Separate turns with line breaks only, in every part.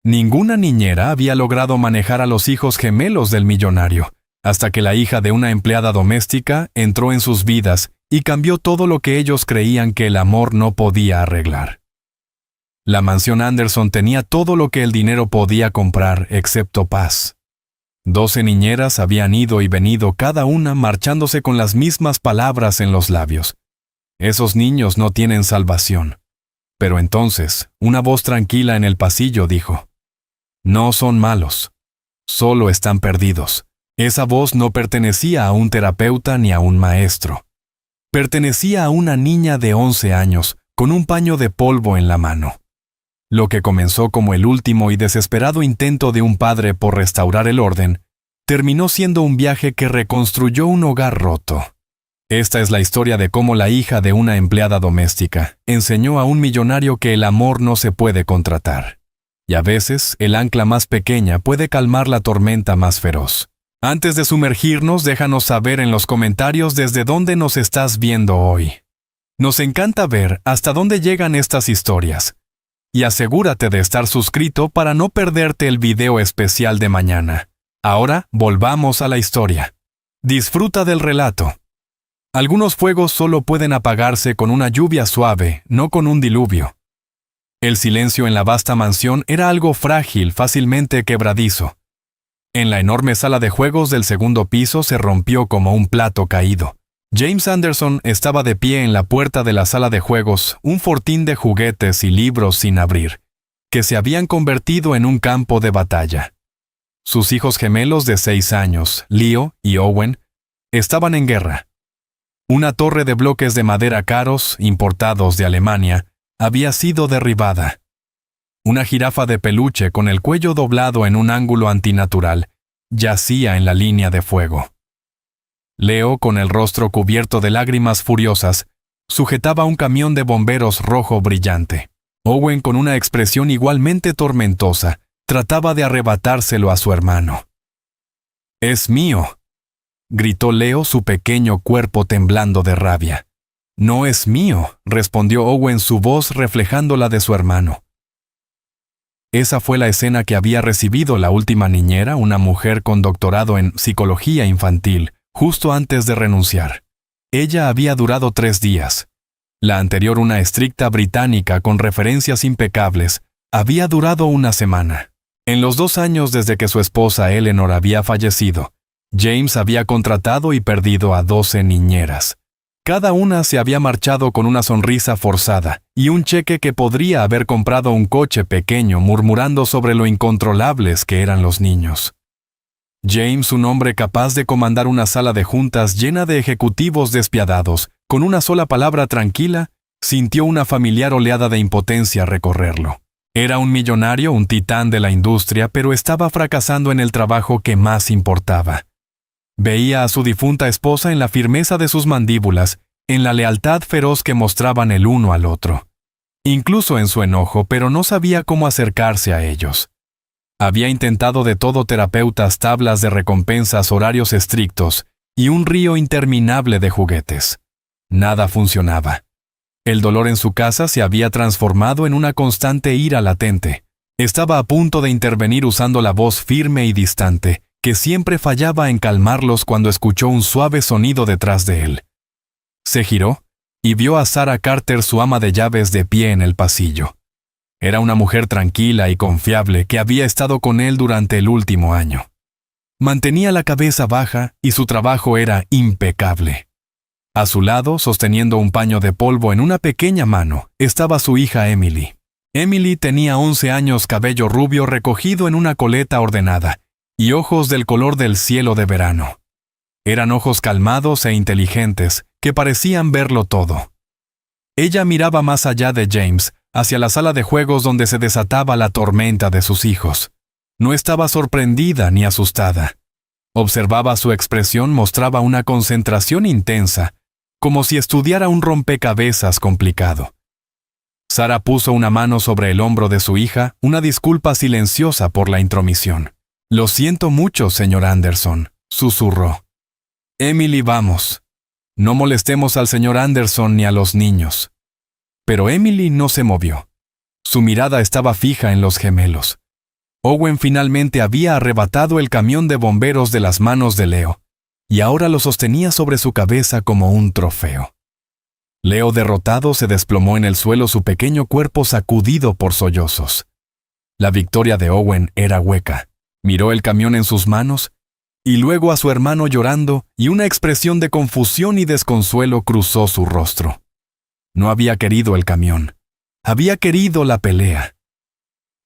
Ninguna niñera había logrado manejar a los hijos gemelos del millonario, hasta que la hija de una empleada doméstica entró en sus vidas y cambió todo lo que ellos creían que el amor no podía arreglar. La mansión Anderson tenía todo lo que el dinero podía comprar, excepto paz. 12 niñeras habían ido y venido, cada una marchándose con las mismas palabras en los labios. Esos niños no tienen salvación. Pero entonces, una voz tranquila en el pasillo dijo: no son malos, solo están perdidos. Esa voz no pertenecía a un terapeuta ni a un maestro. Pertenecía a una niña de 11 años, con un paño de polvo en la mano. Lo que comenzó como el último y desesperado intento de un padre por restaurar el orden, terminó siendo un viaje que reconstruyó un hogar roto. Esta es la historia de cómo la hija de una empleada doméstica enseñó a un millonario que el amor no se puede contratar. Y a veces, el ancla más pequeña puede calmar la tormenta más feroz. Antes de sumergirnos, déjanos saber en los comentarios desde dónde nos estás viendo hoy. Nos encanta ver hasta dónde llegan estas historias. Y asegúrate de estar suscrito para no perderte el video especial de mañana. Ahora, volvamos a la historia. Disfruta del relato. Algunos fuegos solo pueden apagarse con una lluvia suave, no con un diluvio. El silencio en la vasta mansión era algo frágil, fácilmente quebradizo. En la enorme sala de juegos del segundo piso se rompió como un plato caído. James Anderson estaba de pie en la puerta de la sala de juegos, un fortín de juguetes y libros sin abrir, que se habían convertido en un campo de batalla. Sus hijos gemelos de 6 años, Leo y Owen, estaban en guerra. Una torre de bloques de madera caros, importados de Alemania, había sido derribada. Una jirafa de peluche con el cuello doblado en un ángulo antinatural yacía en la línea de fuego. Leo, con el rostro cubierto de lágrimas furiosas, sujetaba un camión de bomberos rojo brillante. Owen, con una expresión igualmente tormentosa, trataba de arrebatárselo a su hermano. «¡Es mío!», gritó Leo, su pequeño cuerpo temblando de rabia. «No es mío», respondió Owen, su voz reflejando la de su hermano. Esa fue la escena que había recibido la última niñera, una mujer con doctorado en psicología infantil, justo antes de renunciar. Ella había durado 3 días. La anterior, una estricta británica con referencias impecables, había durado 1 semana. En los 2 años desde que su esposa Eleanor había fallecido, James había contratado y perdido a 12 niñeras. Cada una se había marchado con una sonrisa forzada y un cheque que podría haber comprado un coche pequeño, murmurando sobre lo incontrolables que eran los niños. James, un hombre capaz de comandar una sala de juntas llena de ejecutivos despiadados, con una sola palabra tranquila, sintió una familiar oleada de impotencia recorrerlo. Era un millonario, un titán de la industria, pero estaba fracasando en el trabajo que más importaba. Veía a su difunta esposa en la firmeza de sus mandíbulas, en la lealtad feroz que mostraban el uno al otro. Incluso en su enojo, pero no sabía cómo acercarse a ellos. Había intentado de todo: terapeutas, tablas de recompensas, horarios estrictos y un río interminable de juguetes. Nada funcionaba. El dolor en su casa se había transformado en una constante ira latente. Estaba a punto de intervenir usando la voz firme y distante, que siempre fallaba en calmarlos cuando escuchó un suave sonido detrás de él. Se giró y vio a Sarah Carter, su ama de llaves, de pie en el pasillo. Era una mujer tranquila y confiable que había estado con él durante el último año. Mantenía la cabeza baja y su trabajo era impecable. A su lado, sosteniendo un paño de polvo en una pequeña mano, estaba su hija Emily. Emily tenía 11 años, cabello rubio recogido en una coleta ordenada y ojos del color del cielo de verano. Eran ojos calmados e inteligentes que parecían verlo todo. Ella miraba más allá de James, hacia la sala de juegos donde se desataba la tormenta de sus hijos. No estaba sorprendida ni asustada. Observaba su expresión, mostraba una concentración intensa, como si estudiara un rompecabezas complicado. Sarah puso una mano sobre el hombro de su hija, una disculpa silenciosa por la intromisión. «Lo siento mucho, señor Anderson», susurró. «Emily, vamos. No molestemos al señor Anderson ni a los niños». Pero Emily no se movió. Su mirada estaba fija en los gemelos. Owen finalmente había arrebatado el camión de bomberos de las manos de Leo, y ahora lo sostenía sobre su cabeza como un trofeo. Leo, derrotado, se desplomó en el suelo, su pequeño cuerpo sacudido por sollozos. La victoria de Owen era hueca. Miró el camión en sus manos, y luego a su hermano llorando, y una expresión de confusión y desconsuelo cruzó su rostro. No había querido el camión. Había querido la pelea.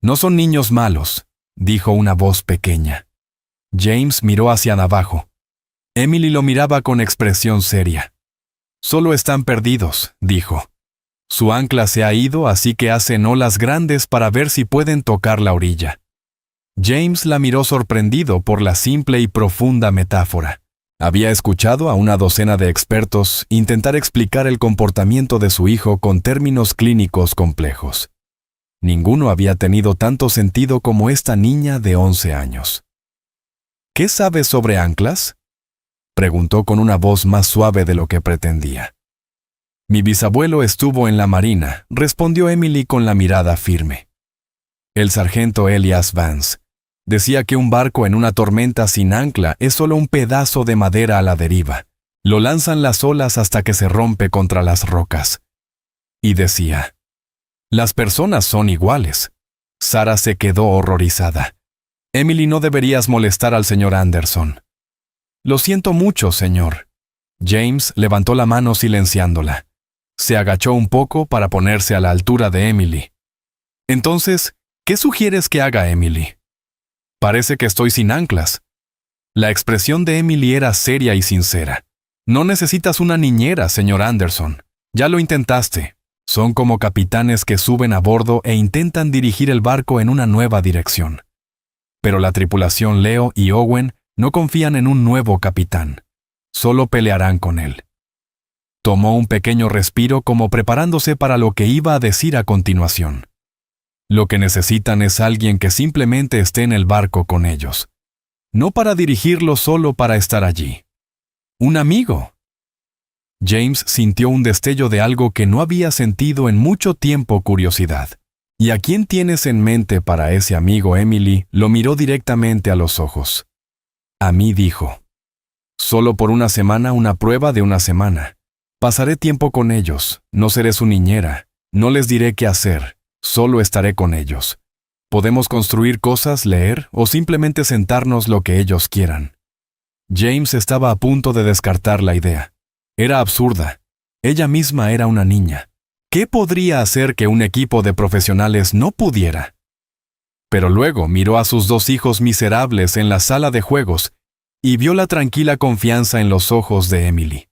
«No son niños malos», dijo una voz pequeña. James miró hacia abajo. Emily lo miraba con expresión seria. «Solo están perdidos», dijo. «Su ancla se ha ido, así que hacen olas grandes para ver si pueden tocar la orilla». James la miró sorprendido por la simple y profunda metáfora. Había escuchado a una docena de expertos intentar explicar el comportamiento de su hijo con términos clínicos complejos. Ninguno había tenido tanto sentido como esta niña de 11 años. «¿Qué sabes sobre anclas?», preguntó con una voz más suave de lo que pretendía. «Mi bisabuelo estuvo en la marina», respondió Emily con la mirada firme. «El sargento Elias Vance decía que un barco en una tormenta sin ancla es solo un pedazo de madera a la deriva. Lo lanzan las olas hasta que se rompe contra las rocas». Y decía, «Las personas son iguales». Sara se quedó horrorizada. «Emily, no deberías molestar al señor Anderson». «Lo siento mucho, señor». James levantó la mano silenciándola. Se agachó un poco para ponerse a la altura de Emily. «Entonces, ¿qué sugieres que haga, Emily?» «Parece que estoy sin anclas». La expresión de Emily era seria y sincera. «No necesitas una niñera, señor Anderson. Ya lo intentaste. Son como capitanes que suben a bordo e intentan dirigir el barco en una nueva dirección. Pero la tripulación Leo y Owen no confían en un nuevo capitán. Solo pelearán con él». Tomó un pequeño respiro como preparándose para lo que iba a decir a continuación. Lo que necesitan es alguien que simplemente esté en el barco con ellos. No para dirigirlo, solo para estar allí. Un amigo. James sintió un destello de algo que no había sentido en mucho tiempo: curiosidad. «¿Y a quién tienes en mente para ese amigo?» Emily lo miró directamente a los ojos. «A mí», dijo. «Solo por una semana, una prueba de una semana. Pasaré tiempo con ellos, no seré su niñera, no les diré qué hacer, solo estaré con ellos. Podemos construir cosas, leer o simplemente sentarnos lo que ellos quieran». James estaba a punto de descartar la idea. Era absurda. Ella misma era una niña. ¿Qué podría hacer que un equipo de profesionales no pudiera? Pero luego miró a sus dos hijos miserables en la sala de juegos y vio la tranquila confianza en los ojos de Emily.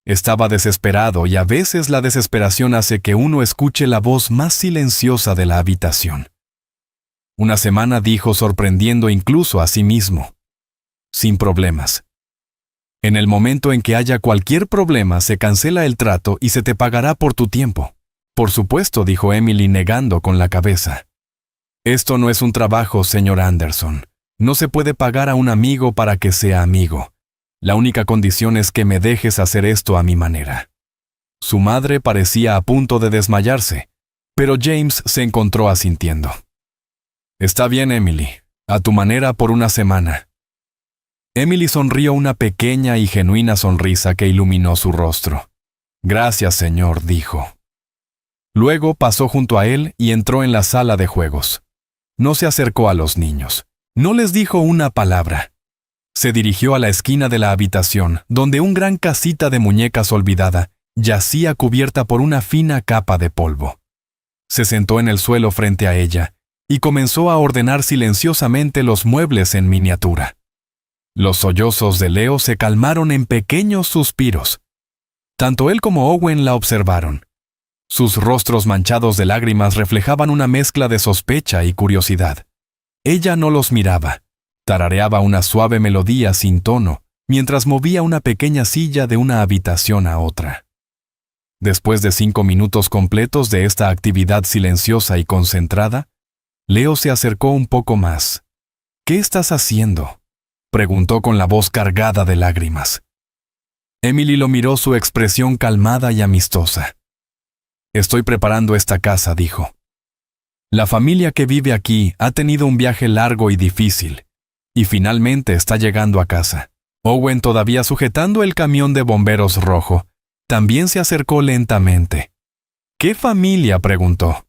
Estaba desesperado, y a veces la desesperación hace que uno escuche la voz más silenciosa de la habitación. «Una semana», dijo, sorprendiendo incluso a sí mismo. «Sin problemas. En el momento en que haya cualquier problema, se cancela el trato y se te pagará por tu tiempo». «Por supuesto», dijo Emily negando con la cabeza. «Esto no es un trabajo, señor Anderson. No se puede pagar a un amigo para que sea amigo. La única condición es que me dejes hacer esto a mi manera». Su madre parecía a punto de desmayarse, pero James se encontró asintiendo. «Está bien, Emily. A tu manera por una semana». Emily sonrió una pequeña y genuina sonrisa que iluminó su rostro. «Gracias, señor», dijo. Luego pasó junto a él y entró en la sala de juegos. No se acercó a los niños. No les dijo una palabra. Se dirigió a la esquina de la habitación, donde una gran casita de muñecas olvidada yacía cubierta por una fina capa de polvo. Se sentó en el suelo frente a ella y comenzó a ordenar silenciosamente los muebles en miniatura. Los sollozos de Leo se calmaron en pequeños suspiros. Tanto él como Owen la observaron. Sus rostros manchados de lágrimas reflejaban una mezcla de sospecha y curiosidad. Ella no los miraba. Tarareaba una suave melodía sin tono, mientras movía una pequeña silla de una habitación a otra. Después de 5 minutos completos de esta actividad silenciosa y concentrada, Leo se acercó un poco más. «¿Qué estás haciendo?», preguntó con la voz cargada de lágrimas. Emily lo miró, su expresión calmada y amistosa. «Estoy preparando esta casa», dijo. La familia que vive aquí ha tenido un viaje largo y difícil, y finalmente está llegando a casa. Owen, todavía sujetando el camión de bomberos rojo, también se acercó lentamente. ¿Qué familia?, preguntó.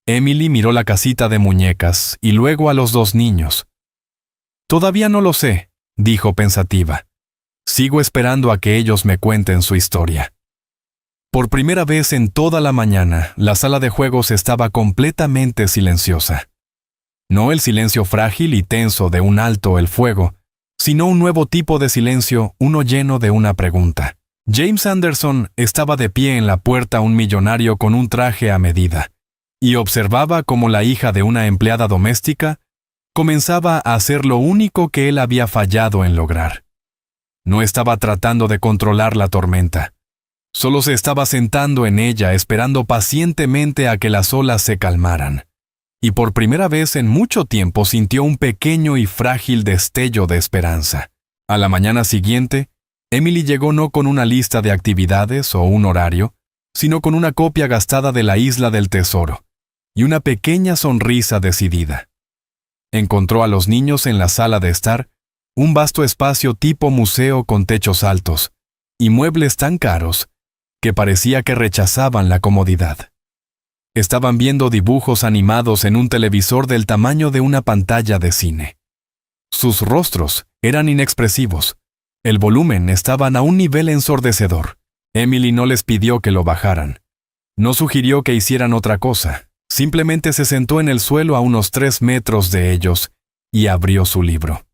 Emily miró la casita de muñecas y luego a los dos niños. Todavía no lo sé, dijo pensativa. Sigo esperando a que ellos me cuenten su historia. Por primera vez en toda la mañana, la sala de juegos estaba completamente silenciosa. No el silencio frágil y tenso de un alto el fuego, sino un nuevo tipo de silencio, uno lleno de una pregunta. James Anderson estaba de pie en la puerta, un millonario con un traje a medida, y observaba cómo la hija de una empleada doméstica comenzaba a hacer lo único que él había fallado en lograr. No estaba tratando de controlar la tormenta. Solo se estaba sentando en ella, esperando pacientemente a que las olas se calmaran. Y por primera vez en mucho tiempo sintió un pequeño y frágil destello de esperanza. A la mañana siguiente, Emily llegó no con una lista de actividades o un horario, sino con una copia gastada de La Isla del Tesoro y una pequeña sonrisa decidida. Encontró a los niños en la sala de estar, un vasto espacio tipo museo con techos altos y muebles tan caros que parecía que rechazaban la comodidad. Estaban viendo dibujos animados en un televisor del tamaño de una pantalla de cine. Sus rostros eran inexpresivos. El volumen estaban a un nivel ensordecedor. Emily no les pidió que lo bajaran. No sugirió que hicieran otra cosa. Simplemente se sentó en el suelo a unos 3 metros de ellos y abrió su libro.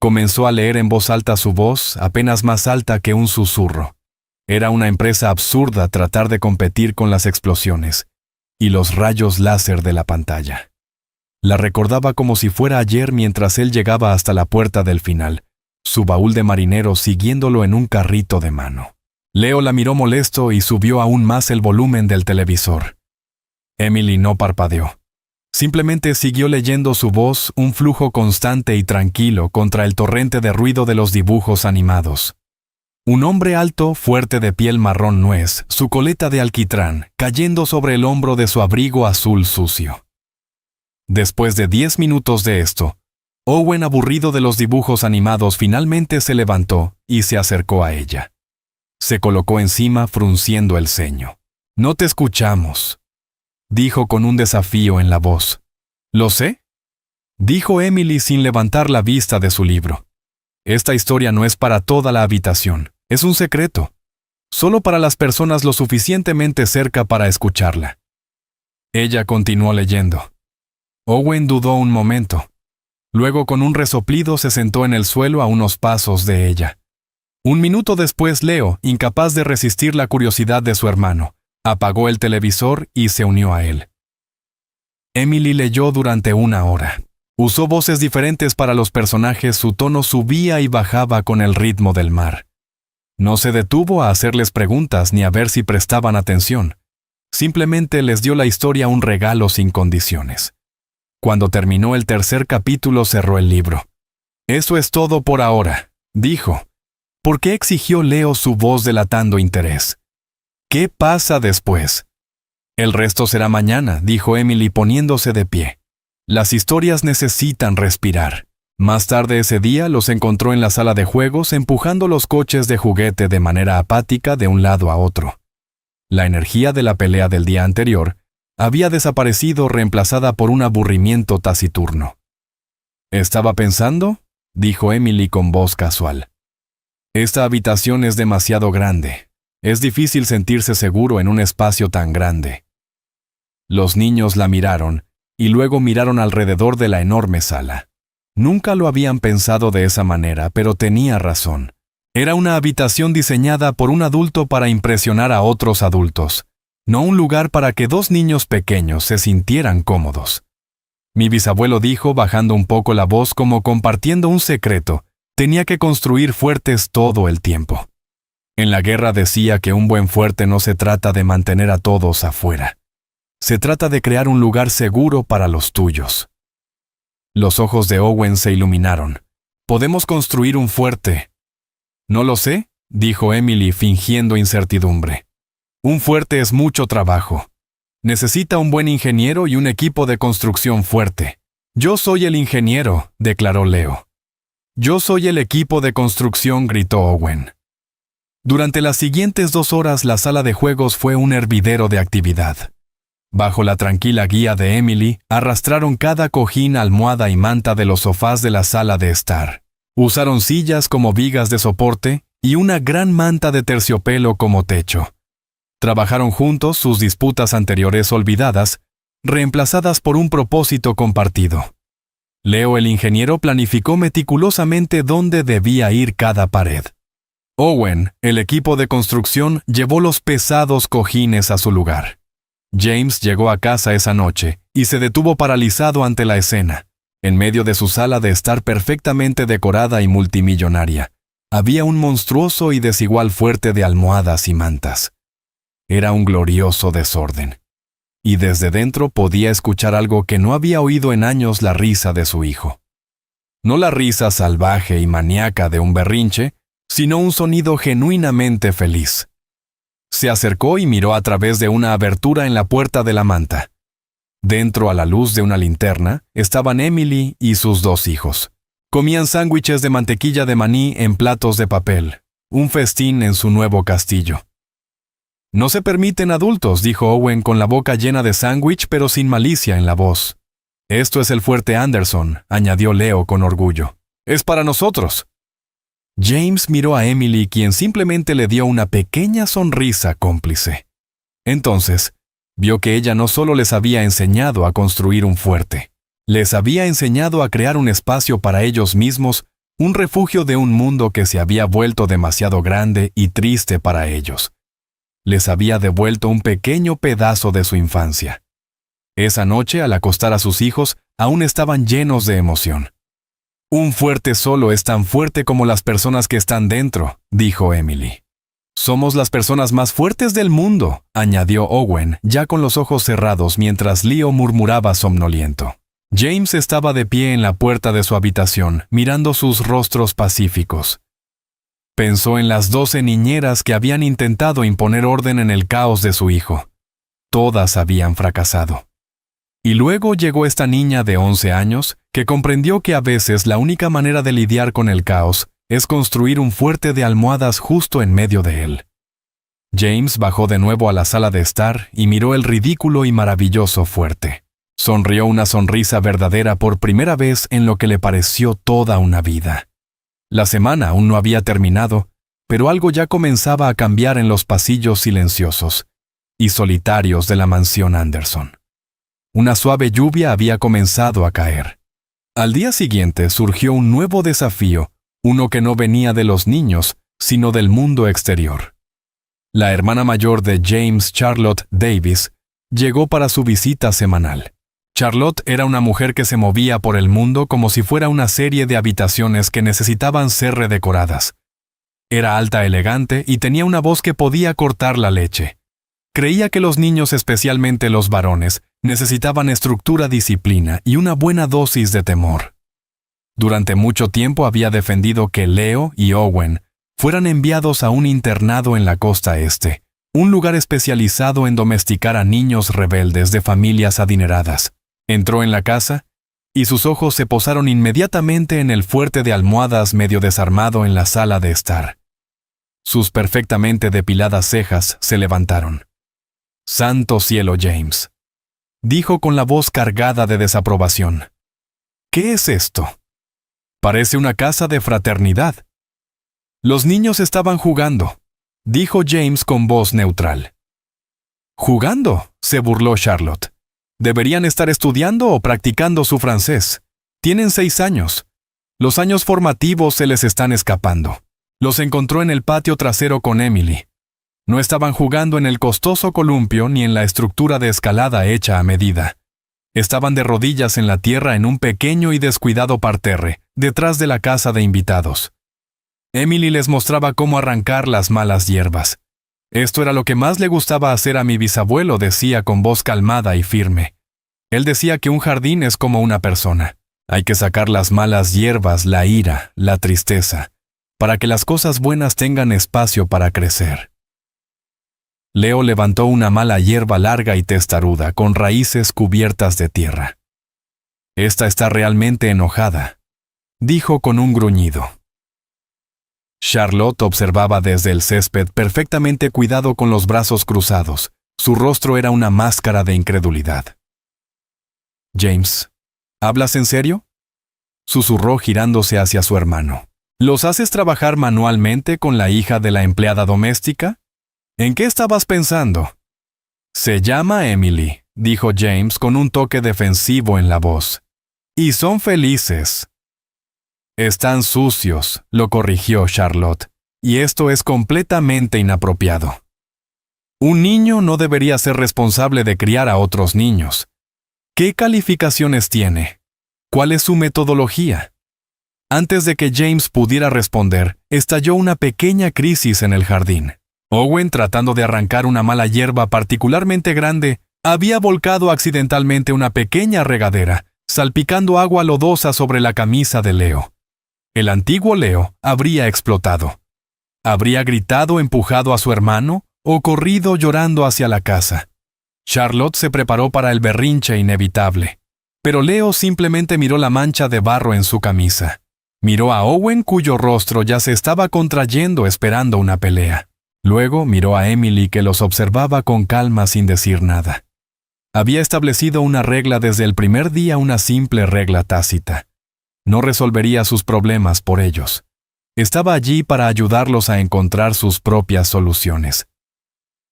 Comenzó a leer en voz alta, su voz apenas más alta que un susurro. Era una empresa absurda tratar de competir con las explosiones y los rayos láser de la pantalla. La recordaba como si fuera ayer mientras él llegaba hasta la puerta del final, su baúl de marinero siguiéndolo en un carrito de mano. Leo la miró molesto y subió aún más el volumen del televisor. Emily no parpadeó. Simplemente siguió leyendo, su voz un flujo constante y tranquilo contra el torrente de ruido de los dibujos animados. Un hombre alto, fuerte, de piel marrón nuez, su coleta de alquitrán, cayendo sobre el hombro de su abrigo azul sucio. Después de 10 minutos de esto, Owen, aburrido de los dibujos animados, finalmente se levantó y se acercó a ella. Se colocó encima, frunciendo el ceño. «No te escuchamos», dijo con un desafío en la voz. «¿Lo sé?», dijo Emily sin levantar la vista de su libro. «Esta historia no es para toda la habitación. Es un secreto. Solo para las personas lo suficientemente cerca para escucharla». Ella continuó leyendo. Owen dudó un momento. Luego, con un resoplido, se sentó en el suelo a unos pasos de ella. Un minuto después, Leo, incapaz de resistir la curiosidad de su hermano, apagó el televisor y se unió a él. Emily leyó durante 1 hora. Usó voces diferentes para los personajes, su tono subía y bajaba con el ritmo del mar. No se detuvo a hacerles preguntas ni a ver si prestaban atención. Simplemente les dio la historia un regalo sin condiciones. Cuando terminó el 3er capítulo, cerró el libro. «Eso es todo por ahora», dijo. ¿Por qué?, exigió Leo, su voz delatando interés. «¿Qué pasa después?». «El resto será mañana», dijo Emily poniéndose de pie. «Las historias necesitan respirar». Más tarde ese día los encontró en la sala de juegos empujando los coches de juguete de manera apática de un lado a otro. La energía de la pelea del día anterior había desaparecido, reemplazada por un aburrimiento taciturno. «¿Estaba pensando?», dijo Emily con voz casual. «Esta habitación es demasiado grande. Es difícil sentirse seguro en un espacio tan grande». Los niños la miraron y luego miraron alrededor de la enorme sala. Nunca lo habían pensado de esa manera, pero tenía razón. Era una habitación diseñada por un adulto para impresionar a otros adultos, no un lugar para que 2 niños pequeños se sintieran cómodos. Mi bisabuelo dijo, bajando un poco la voz como compartiendo un secreto, tenía que construir fuertes todo el tiempo. En la guerra decía que un buen fuerte no se trata de mantener a todos afuera. Se trata de crear un lugar seguro para los tuyos. Los ojos de Owen se iluminaron. «¿Podemos construir un fuerte?» «No lo sé», dijo Emily fingiendo incertidumbre. «Un fuerte es mucho trabajo». Necesita un buen ingeniero y un equipo de construcción fuerte. Yo soy el ingeniero, declaró Leo. Yo soy el equipo de construcción, gritó Owen. Durante las siguientes 2 horas la sala de juegos fue un hervidero de actividad. Bajo la tranquila guía de Emily, arrastraron cada cojín, almohada y manta de los sofás de la sala de estar. Usaron sillas como vigas de soporte y una gran manta de terciopelo como techo. Trabajaron juntos sus disputas anteriores olvidadas, reemplazadas por un propósito compartido. Leo el ingeniero planificó meticulosamente dónde debía ir cada pared. Owen, el equipo de construcción, llevó los pesados cojines a su lugar. James llegó a casa esa noche y se detuvo paralizado ante la escena. En medio de su sala de estar perfectamente decorada y multimillonaria, había un monstruoso y desigual fuerte de almohadas y mantas. Era un glorioso desorden. Y desde dentro podía escuchar algo que no había oído en años: la risa de su hijo. No la risa salvaje y maníaca de un berrinche, sino un sonido genuinamente feliz. Se acercó y miró a través de una abertura en la puerta de la manta. Dentro, a la luz de una linterna, estaban Emily y sus 2 hijos. Comían sándwiches de mantequilla de maní en platos de papel, un festín en su nuevo castillo. «No se permiten adultos», dijo Owen con la boca llena de sándwich pero sin malicia en la voz. «Esto es el fuerte Anderson», añadió Leo con orgullo. «Es para nosotros». James miró a Emily, quien simplemente le dio una pequeña sonrisa cómplice. Entonces, vio que ella no solo les había enseñado a construir un fuerte, les había enseñado a crear un espacio para ellos mismos, un refugio de un mundo que se había vuelto demasiado grande y triste para ellos. Les había devuelto un pequeño pedazo de su infancia. Esa noche, al acostar a sus hijos, aún estaban llenos de emoción. «Un fuerte solo es tan fuerte como las personas que están dentro», dijo Emily. «Somos las personas más fuertes del mundo», añadió Owen, ya con los ojos cerrados mientras Leo murmuraba somnoliento. James estaba de pie en la puerta de su habitación, mirando sus rostros pacíficos. Pensó en las 12 niñeras que habían intentado imponer orden en el caos de su hijo. Todas habían fracasado. Y luego llegó esta niña de 11 años, que comprendió que a veces la única manera de lidiar con el caos es construir un fuerte de almohadas justo en medio de él. James bajó de nuevo a la sala de estar y miró el ridículo y maravilloso fuerte. Sonrió una sonrisa verdadera por primera vez en lo que le pareció toda una vida. La semana aún no había terminado, pero algo ya comenzaba a cambiar en los pasillos silenciosos y solitarios de la mansión Anderson. Una suave lluvia había comenzado a caer. Al día siguiente surgió un nuevo desafío, uno que no venía de los niños, sino del mundo exterior. La hermana mayor de James, Charlotte Davis, llegó para su visita semanal. Charlotte era una mujer que se movía por el mundo como si fuera una serie de habitaciones que necesitaban ser redecoradas. Era alta, elegante y tenía una voz que podía cortar la leche. Creía que los niños, especialmente los varones, necesitaban estructura, disciplina y una buena dosis de temor. Durante mucho tiempo había defendido que Leo y Owen fueran enviados a un internado en la costa este, un lugar especializado en domesticar a niños rebeldes de familias adineradas. Entró en la casa y sus ojos se posaron inmediatamente en el fuerte de almohadas medio desarmado en la sala de estar. Sus perfectamente depiladas cejas se levantaron. «Santo cielo, James», dijo con la voz cargada de desaprobación. «¿Qué es esto? Parece una casa de fraternidad». «Los niños estaban jugando», dijo James con voz neutral. «¿Jugando?», se burló Charlotte. «Deberían estar estudiando o practicando su francés. Tienen 6 años. Los años formativos se les están escapando». Los encontró en el patio trasero con Emily. No estaban jugando en el costoso columpio ni en la estructura de escalada hecha a medida. Estaban de rodillas en la tierra en un pequeño y descuidado parterre, detrás de la casa de invitados. Emily les mostraba cómo arrancar las malas hierbas. «Esto era lo que más le gustaba hacer a mi bisabuelo», decía con voz calmada y firme. Él decía que un jardín es como una persona. Hay que sacar las malas hierbas, la ira, la tristeza, para que las cosas buenas tengan espacio para crecer. Leo levantó una mala hierba larga y testaruda, con raíces cubiertas de tierra. «Esta está realmente enojada», dijo con un gruñido. Charlotte observaba desde el césped, perfectamente cuidado, con los brazos cruzados. Su rostro era una máscara de incredulidad. «James, ¿hablas en serio?», susurró girándose hacia su hermano. «¿Los haces trabajar manualmente con la hija de la empleada doméstica? ¿En qué estabas pensando?» «Se llama Emily», dijo James con un toque defensivo en la voz. «Y son felices». «Están sucios», lo corrigió Charlotte, «y esto es completamente inapropiado. Un niño no debería ser responsable de criar a otros niños. ¿Qué calificaciones tiene? ¿Cuál es su metodología?». Antes de que James pudiera responder, estalló una pequeña crisis en el jardín. Owen, tratando de arrancar una mala hierba particularmente grande, había volcado accidentalmente una pequeña regadera, salpicando agua lodosa sobre la camisa de Leo. El antiguo Leo habría explotado. Habría gritado, empujado a su hermano, o corrido llorando hacia la casa. Charlotte se preparó para el berrinche inevitable. Pero Leo simplemente miró la mancha de barro en su camisa. Miró a Owen, cuyo rostro ya se estaba contrayendo esperando una pelea. Luego miró a Emily, que los observaba con calma sin decir nada. Había establecido una regla desde el primer día, una simple regla tácita. No resolvería sus problemas por ellos. Estaba allí para ayudarlos a encontrar sus propias soluciones.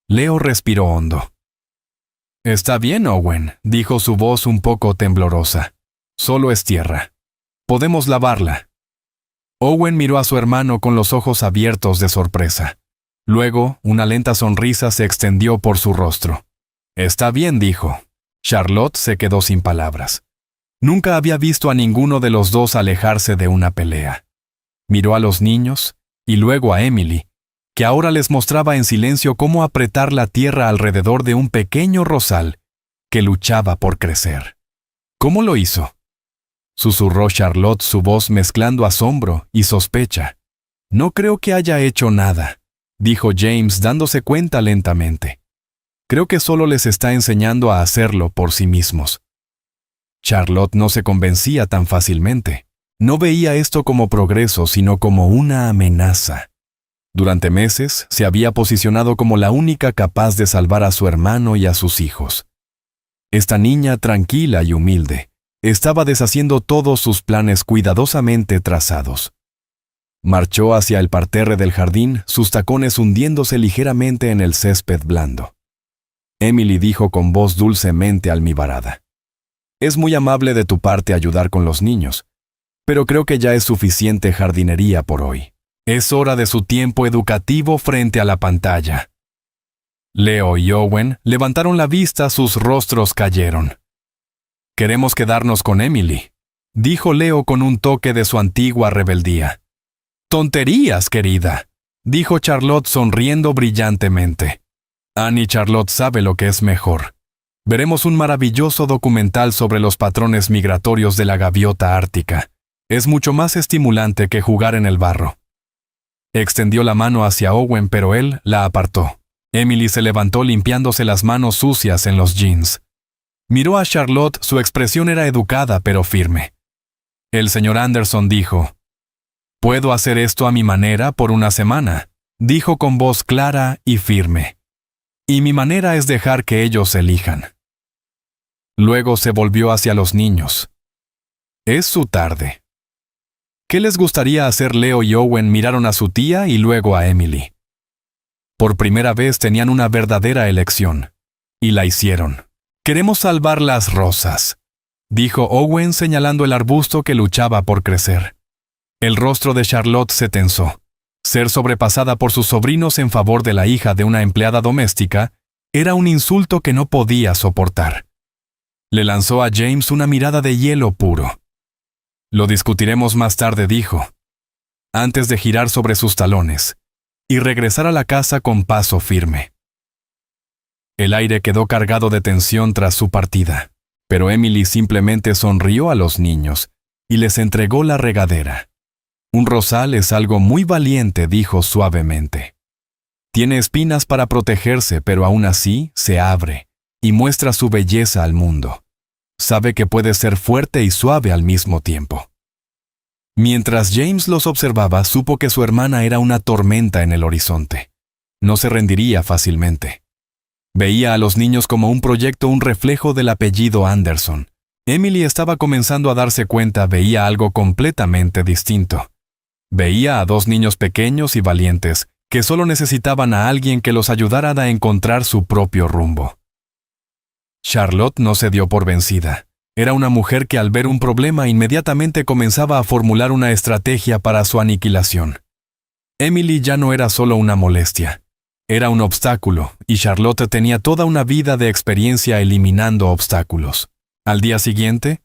Leo respiró hondo. «Está bien, Owen», dijo su voz un poco temblorosa. «Solo es tierra. Podemos lavarla». Owen miró a su hermano con los ojos abiertos de sorpresa. Luego, una lenta sonrisa se extendió por su rostro. «Está bien», dijo. Charlotte se quedó sin palabras. Nunca había visto a ninguno de los dos alejarse de una pelea. Miró a los niños y luego a Emily, que ahora les mostraba en silencio cómo apretar la tierra alrededor de un pequeño rosal que luchaba por crecer. «¿Cómo lo hizo?», susurró Charlotte, su voz mezclando asombro y sospecha. «No creo que haya hecho nada», dijo James, dándose cuenta lentamente. «Creo que solo les está enseñando a hacerlo por sí mismos». Charlotte no se convencía tan fácilmente. No veía esto como progreso, sino como una amenaza. Durante meses se había posicionado como la única capaz de salvar a su hermano y a sus hijos. Esta niña tranquila y humilde estaba deshaciendo todos sus planes cuidadosamente trazados. Marchó hacia el parterre del jardín, sus tacones hundiéndose ligeramente en el césped blando. Emily dijo con voz dulcemente almibarada: «Es muy amable de tu parte ayudar con los niños, pero creo que ya es suficiente jardinería por hoy. Es hora de su tiempo educativo frente a la pantalla». Leo y Owen levantaron la vista, sus rostros cayeron. «Queremos quedarnos con Emily», dijo Leo con un toque de su antigua rebeldía. «Tonterías, querida», dijo Charlotte sonriendo brillantemente. «Annie, Charlotte sabe lo que es mejor. Veremos un maravilloso documental sobre los patrones migratorios de la gaviota ártica. Es mucho más estimulante que jugar en el barro». Extendió la mano hacia Owen, pero él la apartó. Emily se levantó limpiándose las manos sucias en los jeans. Miró a Charlotte, su expresión era educada pero firme. El señor Anderson dijo: «Puedo hacer esto a mi manera por una semana», dijo con voz clara y firme. «Y mi manera es dejar que ellos elijan». Luego se volvió hacia los niños. «Es su tarde». ¿Qué les gustaría hacer? Leo y Owen miraron a su tía y luego a Emily. Por primera vez tenían una verdadera elección, y la hicieron. «Queremos salvar las rosas», dijo Owen señalando el arbusto que luchaba por crecer. El rostro de Charlotte se tensó. Ser sobrepasada por sus sobrinos en favor de la hija de una empleada doméstica era un insulto que no podía soportar. Le lanzó a James una mirada de hielo puro. «Lo discutiremos más tarde», dijo, antes de girar sobre sus talones y regresar a la casa con paso firme. El aire quedó cargado de tensión tras su partida, pero Emily simplemente sonrió a los niños y les entregó la regadera. «Un rosal es algo muy valiente», dijo suavemente. Tiene espinas para protegerse, pero aún así se abre y muestra su belleza al mundo. Sabe que puede ser fuerte y suave al mismo tiempo. Mientras James los observaba, supo que su hermana era una tormenta en el horizonte. No se rendiría fácilmente. Veía a los niños como un proyecto, un reflejo del apellido Anderson. Emily estaba comenzando a darse cuenta, veía algo completamente distinto. Veía a dos niños pequeños y valientes, que solo necesitaban a alguien que los ayudara a encontrar su propio rumbo. Charlotte no se dio por vencida. Era una mujer que al ver un problema inmediatamente comenzaba a formular una estrategia para su aniquilación. Emily ya no era solo una molestia. Era un obstáculo, y Charlotte tenía toda una vida de experiencia eliminando obstáculos. Al día siguiente,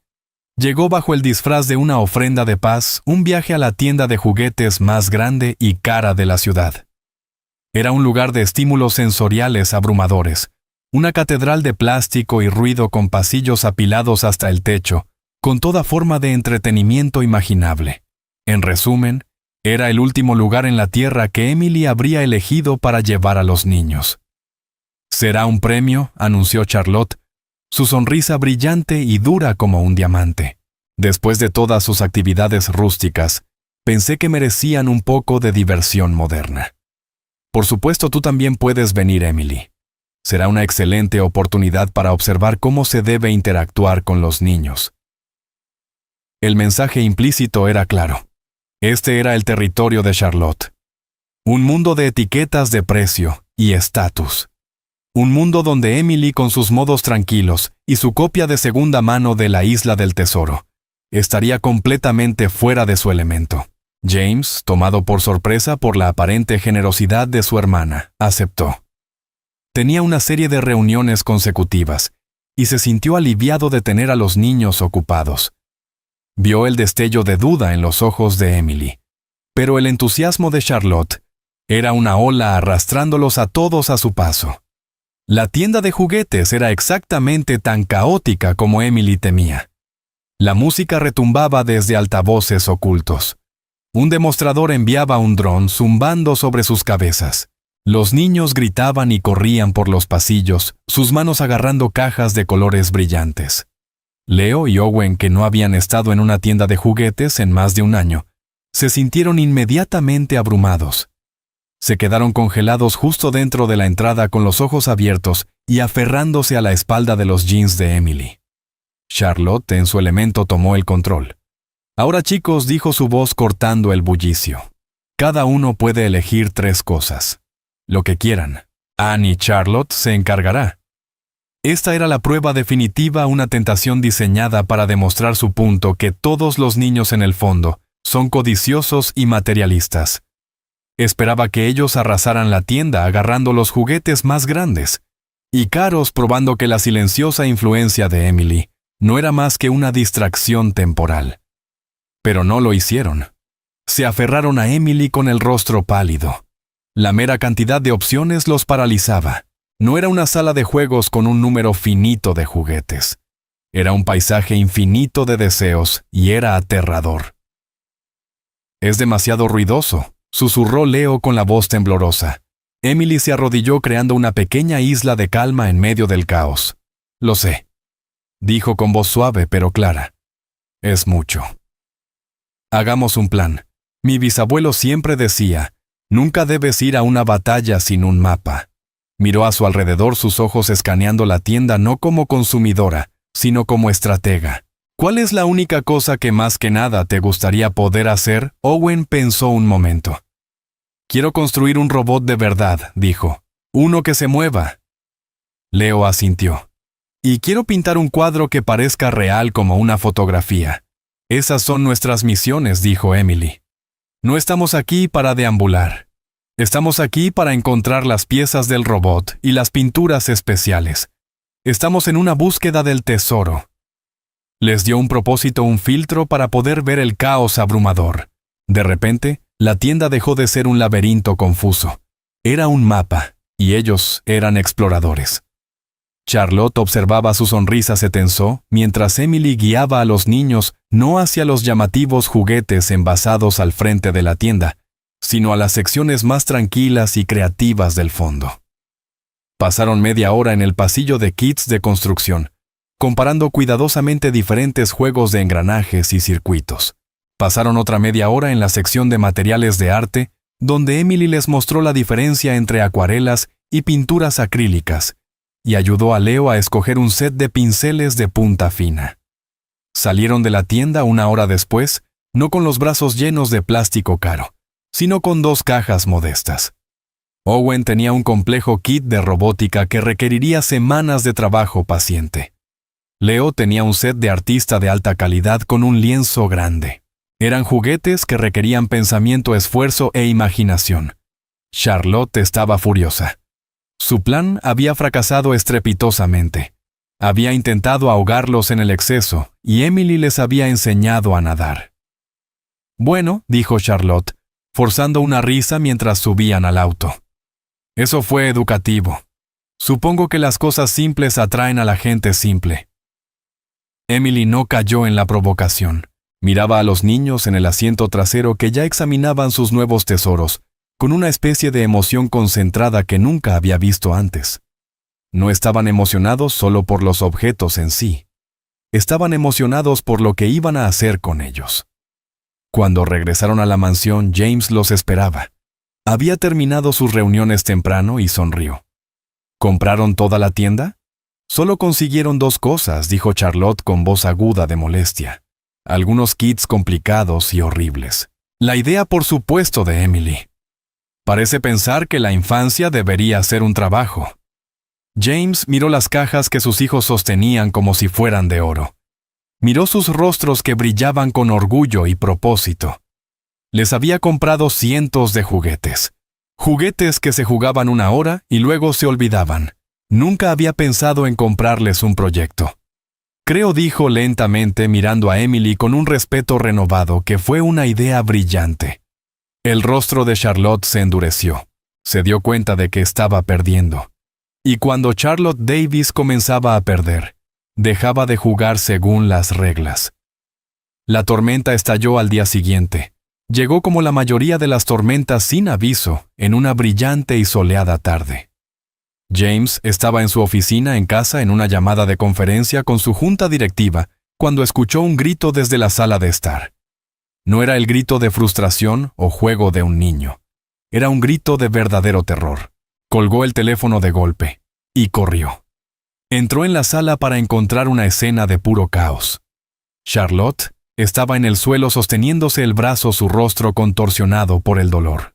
llegó bajo el disfraz de una ofrenda de paz, un viaje a la tienda de juguetes más grande y cara de la ciudad. Era un lugar de estímulos sensoriales abrumadores, una catedral de plástico y ruido con pasillos apilados hasta el techo, con toda forma de entretenimiento imaginable. En resumen, era el último lugar en la tierra que Emily habría elegido para llevar a los niños. «Será un premio», anunció Charlotte, su sonrisa brillante y dura como un diamante. Después de todas sus actividades rústicas, pensé que merecían un poco de diversión moderna. Por supuesto, tú también puedes venir, Emily. Será una excelente oportunidad para observar cómo se debe interactuar con los niños. El mensaje implícito era claro. Este era el territorio de Charlotte. Un mundo de etiquetas de precio y estatus. Un mundo donde Emily, con sus modos tranquilos y su copia de segunda mano de La Isla del Tesoro, estaría completamente fuera de su elemento. James, tomado por sorpresa por la aparente generosidad de su hermana, aceptó. Tenía una serie de reuniones consecutivas y se sintió aliviado de tener a los niños ocupados. Vio el destello de duda en los ojos de Emily, pero el entusiasmo de Charlotte era una ola arrastrándolos a todos a su paso. La tienda de juguetes era exactamente tan caótica como Emily temía. La música retumbaba desde altavoces ocultos. Un demostrador enviaba un dron zumbando sobre sus cabezas. Los niños gritaban y corrían por los pasillos, sus manos agarrando cajas de colores brillantes. Leo y Owen, que no habían estado en una tienda de juguetes en más de un año, se sintieron inmediatamente abrumados. Se quedaron congelados justo dentro de la entrada con los ojos abiertos y aferrándose a la espalda de los jeans de Emily. Charlotte, en su elemento, tomó el control. «Ahora, chicos», dijo su voz cortando el bullicio. «Cada uno puede elegir 3 cosas. Lo que quieran. Anne y Charlotte se encargará». Esta era la prueba definitiva, una tentación diseñada para demostrar su punto, que todos los niños en el fondo son codiciosos y materialistas. Esperaba que ellos arrasaran la tienda agarrando los juguetes más grandes y caros, probando que la silenciosa influencia de Emily no era más que una distracción temporal. Pero no lo hicieron. Se aferraron a Emily con el rostro pálido. La mera cantidad de opciones los paralizaba. No era una sala de juegos con un número finito de juguetes. Era un paisaje infinito de deseos y era aterrador. «Es demasiado ruidoso», susurró Leo con la voz temblorosa. Emily se arrodilló creando una pequeña isla de calma en medio del caos. «Lo sé», dijo con voz suave pero clara. «Es mucho. Hagamos un plan. Mi bisabuelo siempre decía, nunca debes ir a una batalla sin un mapa». Miró a su alrededor, sus ojos escaneando la tienda no como consumidora, sino como estratega. «¿Cuál es la única cosa que más que nada te gustaría poder hacer?», Owen pensó un momento. «Quiero construir un robot de verdad», dijo. «Uno que se mueva». Leo asintió. «Y quiero pintar un cuadro que parezca real como una fotografía». «Esas son nuestras misiones», dijo Emily. «No estamos aquí para deambular. Estamos aquí para encontrar las piezas del robot y las pinturas especiales. Estamos en una búsqueda del tesoro». Les dio un propósito, un filtro para poder ver el caos abrumador. De repente, la tienda dejó de ser un laberinto confuso. Era un mapa, y ellos eran exploradores. Charlotte observaba, su sonrisa se tensó, mientras Emily guiaba a los niños no hacia los llamativos juguetes envasados al frente de la tienda, sino a las secciones más tranquilas y creativas del fondo. Pasaron media hora en el pasillo de kits de construcción, comparando cuidadosamente diferentes juegos de engranajes y circuitos. Pasaron otra media hora en la sección de materiales de arte, donde Emily les mostró la diferencia entre acuarelas y pinturas acrílicas, y ayudó a Leo a escoger un set de pinceles de punta fina. Salieron de la tienda una hora después, no con los brazos llenos de plástico caro, sino con 2 cajas modestas. Owen tenía un complejo kit de robótica que requeriría semanas de trabajo paciente. Leo tenía un set de artista de alta calidad con un lienzo grande. Eran juguetes que requerían pensamiento, esfuerzo e imaginación. Charlotte estaba furiosa. Su plan había fracasado estrepitosamente. Había intentado ahogarlos en el exceso y Emily les había enseñado a nadar. «Bueno», dijo Charlotte, forzando una risa mientras subían al auto. «Eso fue educativo. Supongo que las cosas simples atraen a la gente simple». Emily no cayó en la provocación. Miraba a los niños en el asiento trasero que ya examinaban sus nuevos tesoros, con una especie de emoción concentrada que nunca había visto antes. No estaban emocionados solo por los objetos en sí. Estaban emocionados por lo que iban a hacer con ellos. Cuando regresaron a la mansión, James los esperaba. Había terminado sus reuniones temprano y sonrió. ¿Compraron toda la tienda? Solo consiguieron 2 cosas, dijo Charlotte con voz aguda de molestia. Algunos kits complicados y horribles. La idea, por supuesto, de Emily. Parece pensar que la infancia debería ser un trabajo. James miró las cajas que sus hijos sostenían como si fueran de oro. Miró sus rostros que brillaban con orgullo y propósito. Les había comprado cientos de juguetes. Juguetes que se jugaban una hora y luego se olvidaban. Nunca había pensado en comprarles un proyecto. Creo, dijo lentamente mirando a Emily con un respeto renovado, que fue una idea brillante. El rostro de Charlotte se endureció. Se dio cuenta de que estaba perdiendo. Y cuando Charlotte Davis comenzaba a perder, dejaba de jugar según las reglas. La tormenta estalló al día siguiente. Llegó como la mayoría de las tormentas sin aviso, en una brillante y soleada tarde. James estaba en su oficina en casa en una llamada de conferencia con su junta directiva cuando escuchó un grito desde la sala de estar. No era el grito de frustración o juego de un niño. Era un grito de verdadero terror. Colgó el teléfono de golpe y corrió. Entró en la sala para encontrar una escena de puro caos. Charlotte estaba en el suelo sosteniéndose el brazo, su rostro contorsionado por el dolor.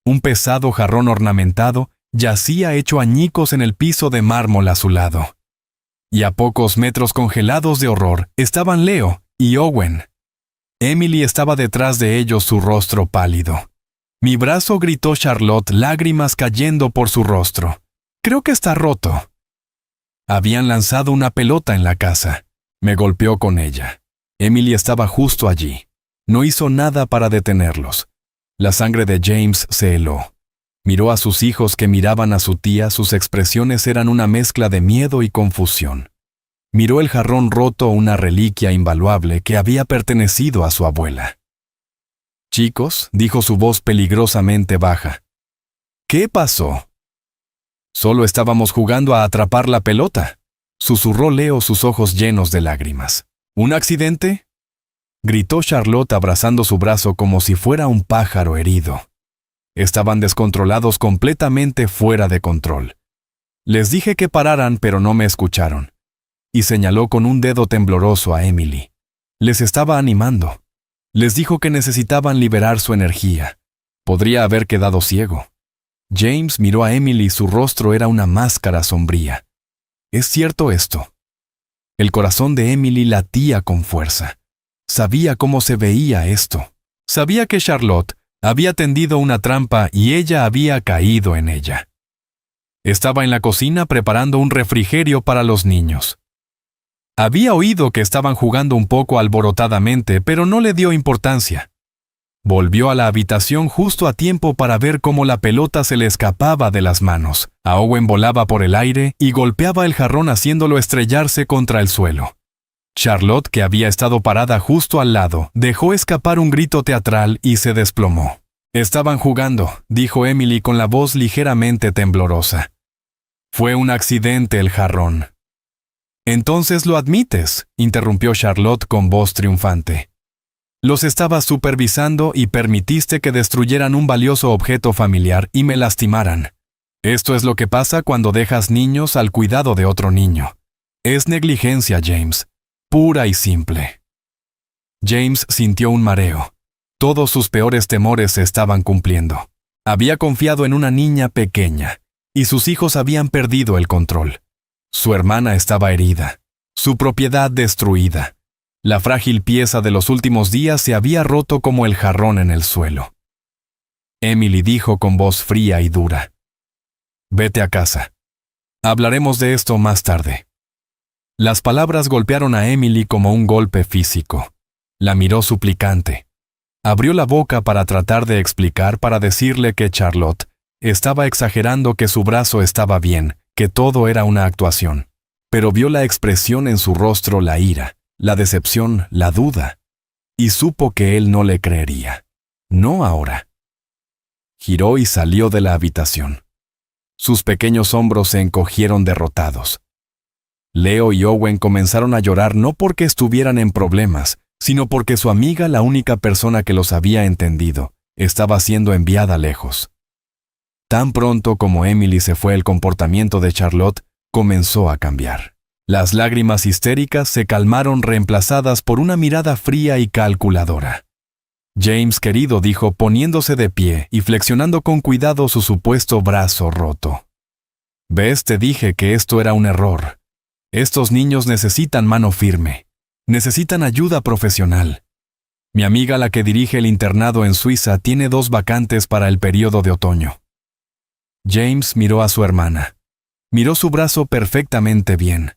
Un pesado jarrón ornamentado yacía hecho añicos en el piso de mármol a su lado. Y a pocos metros, congelados de horror, estaban Leo y Owen. Emily estaba detrás de ellos, su rostro pálido. «Mi brazo», gritó Charlotte, lágrimas cayendo por su rostro. «Creo que está roto». Habían lanzado una pelota en la casa. Me golpeó con ella. Emily estaba justo allí. No hizo nada para detenerlos. La sangre de James se heló. Miró a sus hijos que miraban a su tía, sus expresiones eran una mezcla de miedo y confusión. Miró el jarrón roto, una reliquia invaluable que había pertenecido a su abuela. «Chicos», dijo su voz peligrosamente baja. «¿Qué pasó?» «Solo estábamos jugando a atrapar la pelota», susurró Leo, sus ojos llenos de lágrimas. «¿Un accidente?», gritó Charlotte abrazando su brazo como si fuera un pájaro herido. Estaban descontrolados, completamente fuera de control. Les dije que pararan, pero no me escucharon. Y señaló con un dedo tembloroso a Emily. Les estaba animando. Les dijo que necesitaban liberar su energía. Podría haber quedado ciego. James miró a Emily, su rostro era una máscara sombría. ¿Es cierto esto? El corazón de Emily latía con fuerza. Sabía cómo se veía esto. Sabía que Charlotte había tendido una trampa y ella había caído en ella. Estaba en la cocina preparando un refrigerio para los niños. Había oído que estaban jugando un poco alborotadamente, pero no le dio importancia. Volvió a la habitación justo a tiempo para ver cómo la pelota se le escapaba de las manos. A Owen volaba por el aire y golpeaba el jarrón haciéndolo estrellarse contra el suelo. Charlotte, que había estado parada justo al lado, dejó escapar un grito teatral y se desplomó. Estaban jugando, dijo Emily con la voz ligeramente temblorosa. Fue un accidente el jarrón. Entonces lo admites, interrumpió Charlotte con voz triunfante. Los estabas supervisando y permitiste que destruyeran un valioso objeto familiar y me lastimaran. Esto es lo que pasa cuando dejas niños al cuidado de otro niño. Es negligencia, James, pura y simple. James sintió un mareo. Todos sus peores temores se estaban cumpliendo. Había confiado en una niña pequeña, y sus hijos habían perdido el control. Su hermana estaba herida, su propiedad destruida. La frágil pieza de los últimos días se había roto como el jarrón en el suelo. Emily dijo con voz fría y dura: «Vete a casa. Hablaremos de esto más tarde». Las palabras golpearon a Emily como un golpe físico. La miró suplicante. Abrió la boca para tratar de explicar, para decirle que Charlotte estaba exagerando, que su brazo estaba bien, que todo era una actuación. Pero vio la expresión en su rostro, la ira, la decepción, la duda, y supo que él no le creería. No ahora. Giró y salió de la habitación. Sus pequeños hombros se encogieron derrotados. Leo y Owen comenzaron a llorar no porque estuvieran en problemas, sino porque su amiga, la única persona que los había entendido, estaba siendo enviada lejos. Tan pronto como Emily se fue, el comportamiento de Charlotte comenzó a cambiar. Las lágrimas histéricas se calmaron, reemplazadas por una mirada fría y calculadora. «James, querido», dijo, poniéndose de pie y flexionando con cuidado su supuesto brazo roto. «¿Ves? Te dije que esto era un error. Estos niños necesitan mano firme. Necesitan ayuda profesional. Mi amiga, la que dirige el internado en Suiza, tiene 2 vacantes para el periodo de otoño». James miró a su hermana. Miró su brazo perfectamente bien.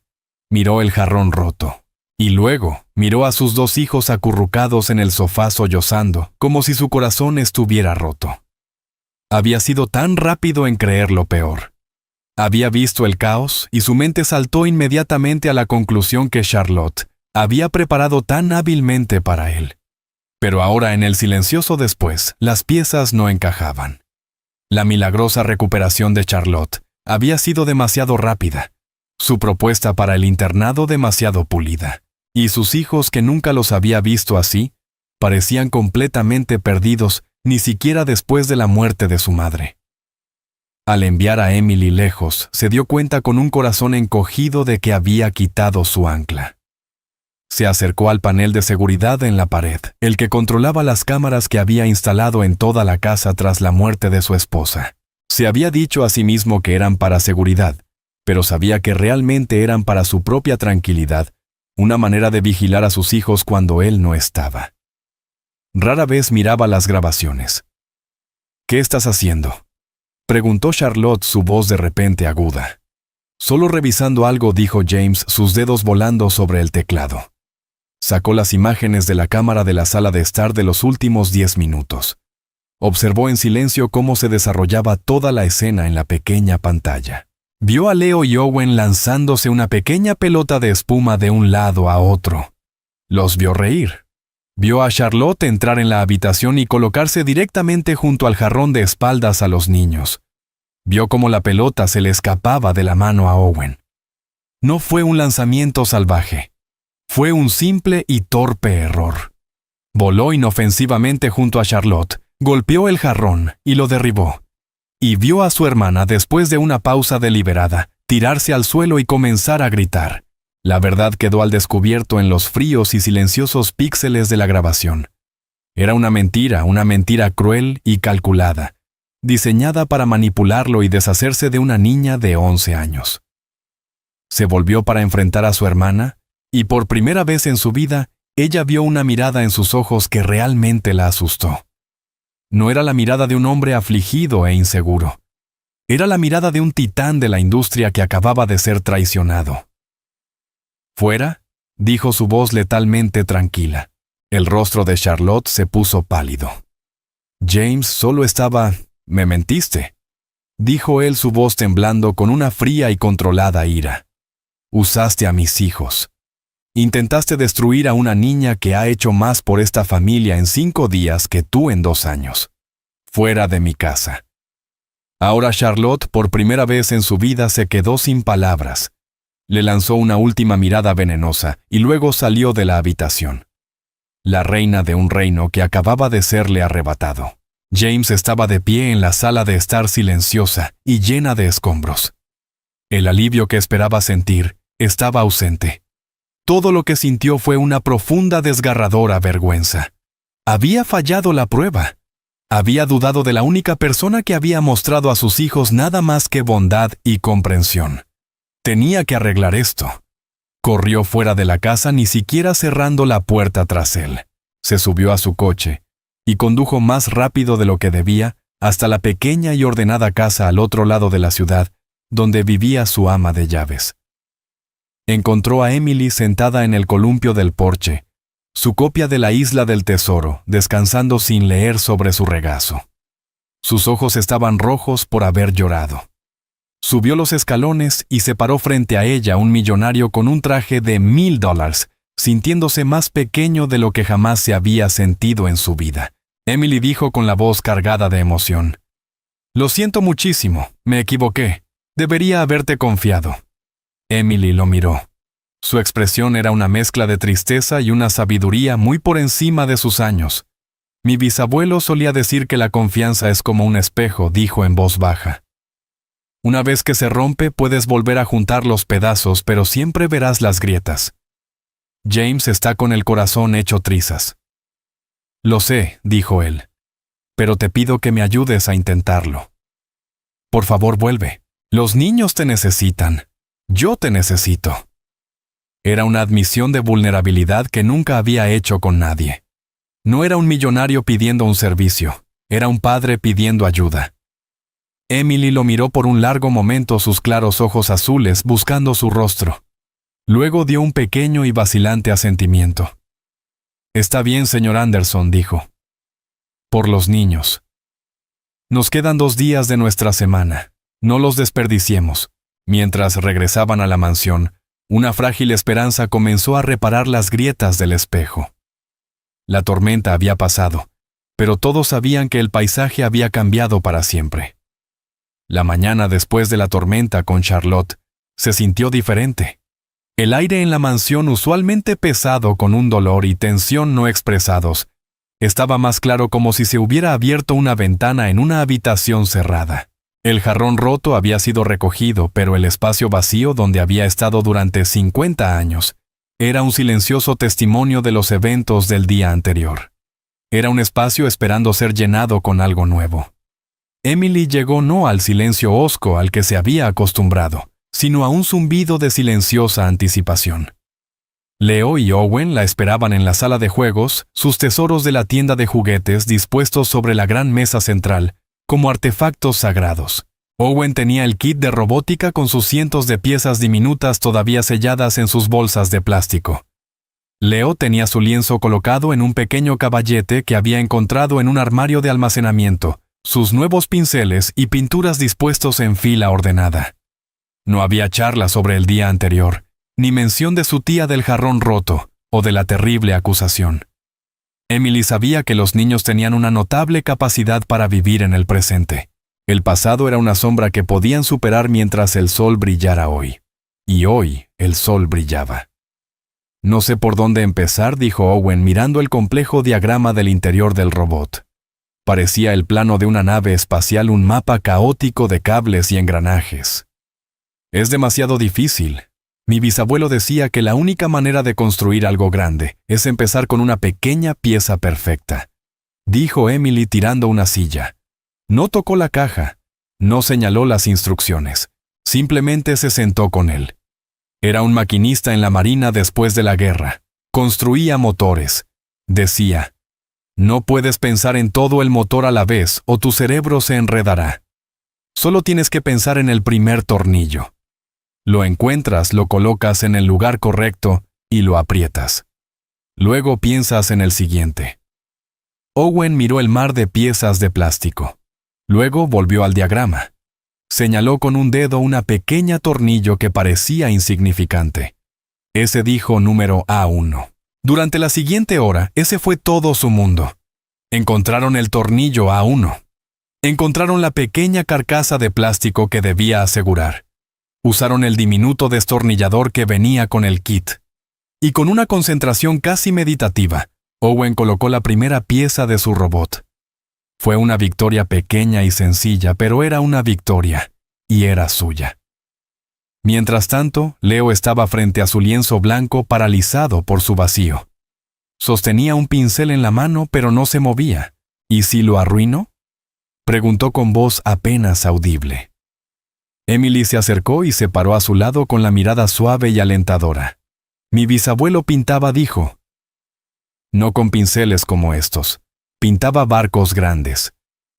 Miró el jarrón roto. Y luego miró a sus 2 hijos acurrucados en el sofá sollozando, como si su corazón estuviera roto. Había sido tan rápido en creer lo peor. Había visto el caos y su mente saltó inmediatamente a la conclusión que Charlotte había preparado tan hábilmente para él. Pero ahora, en el silencioso después, las piezas no encajaban. La milagrosa recuperación de Charlotte había sido demasiado rápida, su propuesta para el internado demasiado pulida, y sus hijos, que nunca los había visto así, parecían completamente perdidos, ni siquiera después de la muerte de su madre. Al enviar a Emily lejos, se dio cuenta con un corazón encogido de que había quitado su ancla. Se acercó al panel de seguridad en la pared, el que controlaba las cámaras que había instalado en toda la casa tras la muerte de su esposa. Se había dicho a sí mismo que eran para seguridad, pero sabía que realmente eran para su propia tranquilidad, una manera de vigilar a sus hijos cuando él no estaba. Rara vez miraba las grabaciones. «¿Qué estás haciendo?», preguntó Charlotte, su voz de repente aguda. «Solo revisando algo», dijo James, sus dedos volando sobre el teclado. Sacó las imágenes de la cámara de la sala de estar de los últimos 10 minutos. Observó en silencio cómo se desarrollaba toda la escena en la pequeña pantalla. Vio a Leo y Owen lanzándose una pequeña pelota de espuma de un lado a otro. Los vio reír. Vio a Charlotte entrar en la habitación y colocarse directamente junto al jarrón de espaldas a los niños. Vio cómo la pelota se le escapaba de la mano a Owen. No fue un lanzamiento salvaje. Fue un simple y torpe error. Voló inofensivamente junto a Charlotte, golpeó el jarrón y lo derribó. Y vio a su hermana, después de una pausa deliberada, tirarse al suelo y comenzar a gritar. La verdad quedó al descubierto en los fríos y silenciosos píxeles de la grabación. Era una mentira cruel y calculada, diseñada para manipularlo y deshacerse de una niña de 11 años. Se volvió para enfrentar a su hermana, y por primera vez en su vida, ella vio una mirada en sus ojos que realmente la asustó. No era la mirada de un hombre afligido e inseguro. Era la mirada de un titán de la industria que acababa de ser traicionado. «¿Fuera?», dijo su voz letalmente tranquila. El rostro de Charlotte se puso pálido. «James solo estaba... Me mentiste», dijo él, su voz temblando con una fría y controlada ira. «Usaste a mis hijos. Intentaste destruir a una niña que ha hecho más por esta familia en 5 días que tú en 2 años. fuera de mi casa. Ahora Charlotte, por primera vez en su vida, se quedó sin palabras. Le lanzó una última mirada venenosa y luego salió de la habitación. La reina de un reino que acababa de serle arrebatado. James estaba de pie en la sala de estar silenciosa y llena de escombros. El alivio que esperaba sentir estaba ausente. Todo lo que sintió fue una profunda, desgarradora vergüenza. Había fallado la prueba. Había dudado de la única persona que había mostrado a sus hijos nada más que bondad y comprensión. Tenía que arreglar esto. Corrió fuera de la casa, ni siquiera cerrando la puerta tras él. Se subió a su coche y condujo más rápido de lo que debía hasta la pequeña y ordenada casa al otro lado de la ciudad, donde vivía su ama de llaves. Encontró a Emily sentada en el columpio del porche, su copia de la Isla del Tesoro, descansando sin leer sobre su regazo. Sus ojos estaban rojos por haber llorado. Subió los escalones y se paró frente a ella un millonario con un traje de $1,000, sintiéndose más pequeño de lo que jamás se había sentido en su vida. Emily dijo con la voz cargada de emoción: «Lo siento muchísimo, me equivoqué. Debería haberte confiado». Emily lo miró. Su expresión era una mezcla de tristeza y una sabiduría muy por encima de sus años. «Mi bisabuelo solía decir que la confianza es como un espejo», dijo en voz baja. «Una vez que se rompe, puedes volver a juntar los pedazos, pero siempre verás las grietas». James está con el corazón hecho trizas. «Lo sé», dijo él, «pero te pido que me ayudes a intentarlo. Por favor, vuelve. Los niños te necesitan. Yo te necesito». Era una admisión de vulnerabilidad que nunca había hecho con nadie. No era un millonario pidiendo un servicio, era un padre pidiendo ayuda. Emily lo miró por un largo momento, sus claros ojos azules buscando su rostro. Luego dio un pequeño y vacilante asentimiento. «Está bien, señor Anderson», dijo. «Por los niños. Nos quedan 2 días de nuestra semana. No los desperdiciemos». Mientras regresaban a la mansión, una frágil esperanza comenzó a reparar las grietas del espejo. La tormenta había pasado, pero todos sabían que el paisaje había cambiado para siempre. La mañana después de la tormenta con Charlotte se sintió diferente. El aire en la mansión, usualmente pesado con un dolor y tensión no expresados, estaba más claro, como si se hubiera abierto una ventana en una habitación cerrada. El jarrón roto había sido recogido, pero el espacio vacío donde había estado durante 50 años era un silencioso testimonio de los eventos del día anterior. Era un espacio esperando ser llenado con algo nuevo. Emily llegó no al silencio hosco al que se había acostumbrado, sino a un zumbido de silenciosa anticipación. Leo y Owen la esperaban en la sala de juegos, sus tesoros de la tienda de juguetes dispuestos sobre la gran mesa central, como artefactos sagrados. Owen tenía el kit de robótica con sus cientos de piezas diminutas todavía selladas en sus bolsas de plástico. Leo tenía su lienzo colocado en un pequeño caballete que había encontrado en un armario de almacenamiento, sus nuevos pinceles y pinturas dispuestos en fila ordenada. No había charla sobre el día anterior, ni mención de su tía del jarrón roto o de la terrible acusación. Emily sabía que los niños tenían una notable capacidad para vivir en el presente. El pasado era una sombra que podían superar mientras el sol brillara hoy. Y hoy el sol brillaba. «No sé por dónde empezar», dijo Owen mirando el complejo diagrama del interior del robot. Parecía el plano de una nave espacial, un mapa caótico de cables y engranajes. «Es demasiado difícil. Mi bisabuelo decía que la única manera de construir algo grande es empezar con una pequeña pieza perfecta», dijo Emily tirando una silla. No tocó la caja, no señaló las instrucciones, simplemente se sentó con él. Era un maquinista en la marina después de la guerra. Construía motores. Decía: «No puedes pensar en todo el motor a la vez o tu cerebro se enredará. Solo tienes que pensar en el primer tornillo. Lo encuentras, lo colocas en el lugar correcto y lo aprietas. Luego piensas en el siguiente». Owen miró el mar de piezas de plástico. Luego volvió al diagrama. Señaló con un dedo una pequeña tornillo que parecía insignificante. Ese dijo número A1. Durante la siguiente hora, ese fue todo su mundo. Encontraron el tornillo A1. Encontraron la pequeña carcasa de plástico que debía asegurar. Usaron el diminuto destornillador que venía con el kit. Y con una concentración casi meditativa, Owen colocó la primera pieza de su robot. Fue una victoria pequeña y sencilla, pero era una victoria, y era suya. Mientras tanto, Leo estaba frente a su lienzo blanco paralizado por su vacío. Sostenía un pincel en la mano, pero no se movía. ¿Y si lo arruinó? Preguntó con voz apenas audible. Emily se acercó y se paró a su lado con la mirada suave y alentadora. Mi bisabuelo pintaba, dijo. No con pinceles como estos. Pintaba barcos grandes.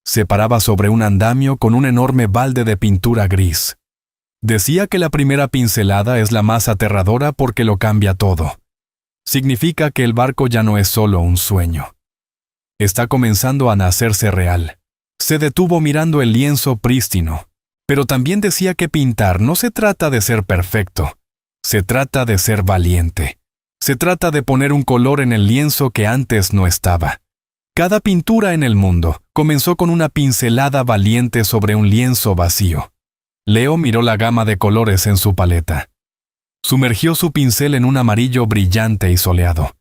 Se paraba sobre un andamio con un enorme balde de pintura gris. Decía que la primera pincelada es la más aterradora porque lo cambia todo. Significa que el barco ya no es solo un sueño. Está comenzando a nacerse real. Se detuvo mirando el lienzo prístino. Pero también decía que pintar no se trata de ser perfecto. Se trata de ser valiente. Se trata de poner un color en el lienzo que antes no estaba. Cada pintura en el mundo comenzó con una pincelada valiente sobre un lienzo vacío. Leo miró la gama de colores en su paleta. Sumergió su pincel en un amarillo brillante y soleado.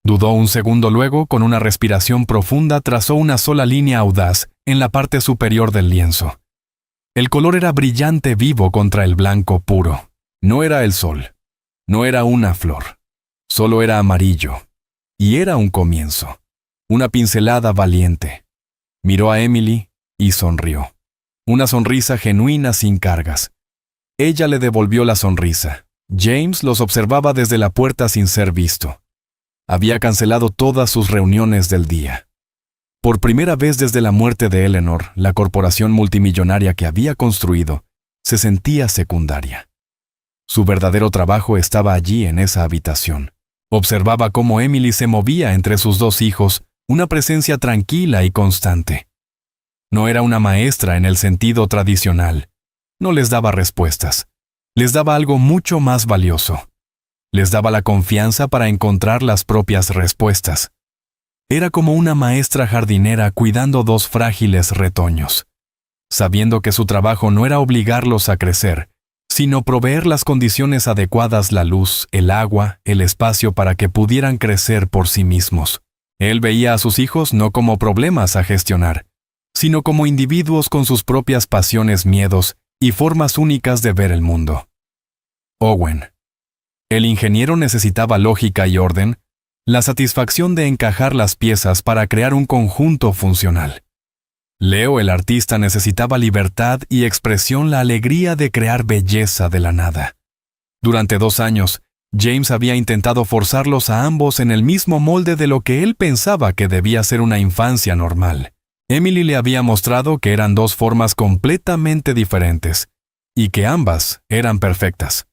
Dudó un segundo, luego, con una respiración profunda, trazó una sola línea audaz en la parte superior del lienzo. El color era brillante vivo contra el blanco puro. No era el sol. No era una flor. Solo era amarillo. Y era un comienzo. Una pincelada valiente. Miró a Emily y sonrió. Una sonrisa genuina sin cargas. Ella le devolvió la sonrisa. James los observaba desde la puerta sin ser visto. Había cancelado todas sus reuniones del día. Por primera vez desde la muerte de Eleanor, la corporación multimillonaria que había construido se sentía secundaria. Su verdadero trabajo estaba allí en esa habitación. Observaba cómo Emily se movía entre sus dos hijos, una presencia tranquila y constante. No era una maestra en el sentido tradicional. No les daba respuestas. Les daba algo mucho más valioso. Les daba la confianza para encontrar las propias respuestas. Era como una maestra jardinera cuidando dos frágiles retoños, sabiendo que su trabajo no era obligarlos a crecer, sino proveer las condiciones adecuadas, la luz, el agua, el espacio para que pudieran crecer por sí mismos. Él veía a sus hijos no como problemas a gestionar, sino como individuos con sus propias pasiones, miedos y formas únicas de ver el mundo. Owen. El ingeniero necesitaba lógica y orden, la satisfacción de encajar las piezas para crear un conjunto funcional. Leo, el artista, necesitaba libertad y expresión, la alegría de crear belleza de la nada. Durante 2 años, James había intentado forzarlos a ambos en el mismo molde de lo que él pensaba que debía ser una infancia normal. Emily le había mostrado que eran dos formas completamente diferentes, y que ambas eran perfectas.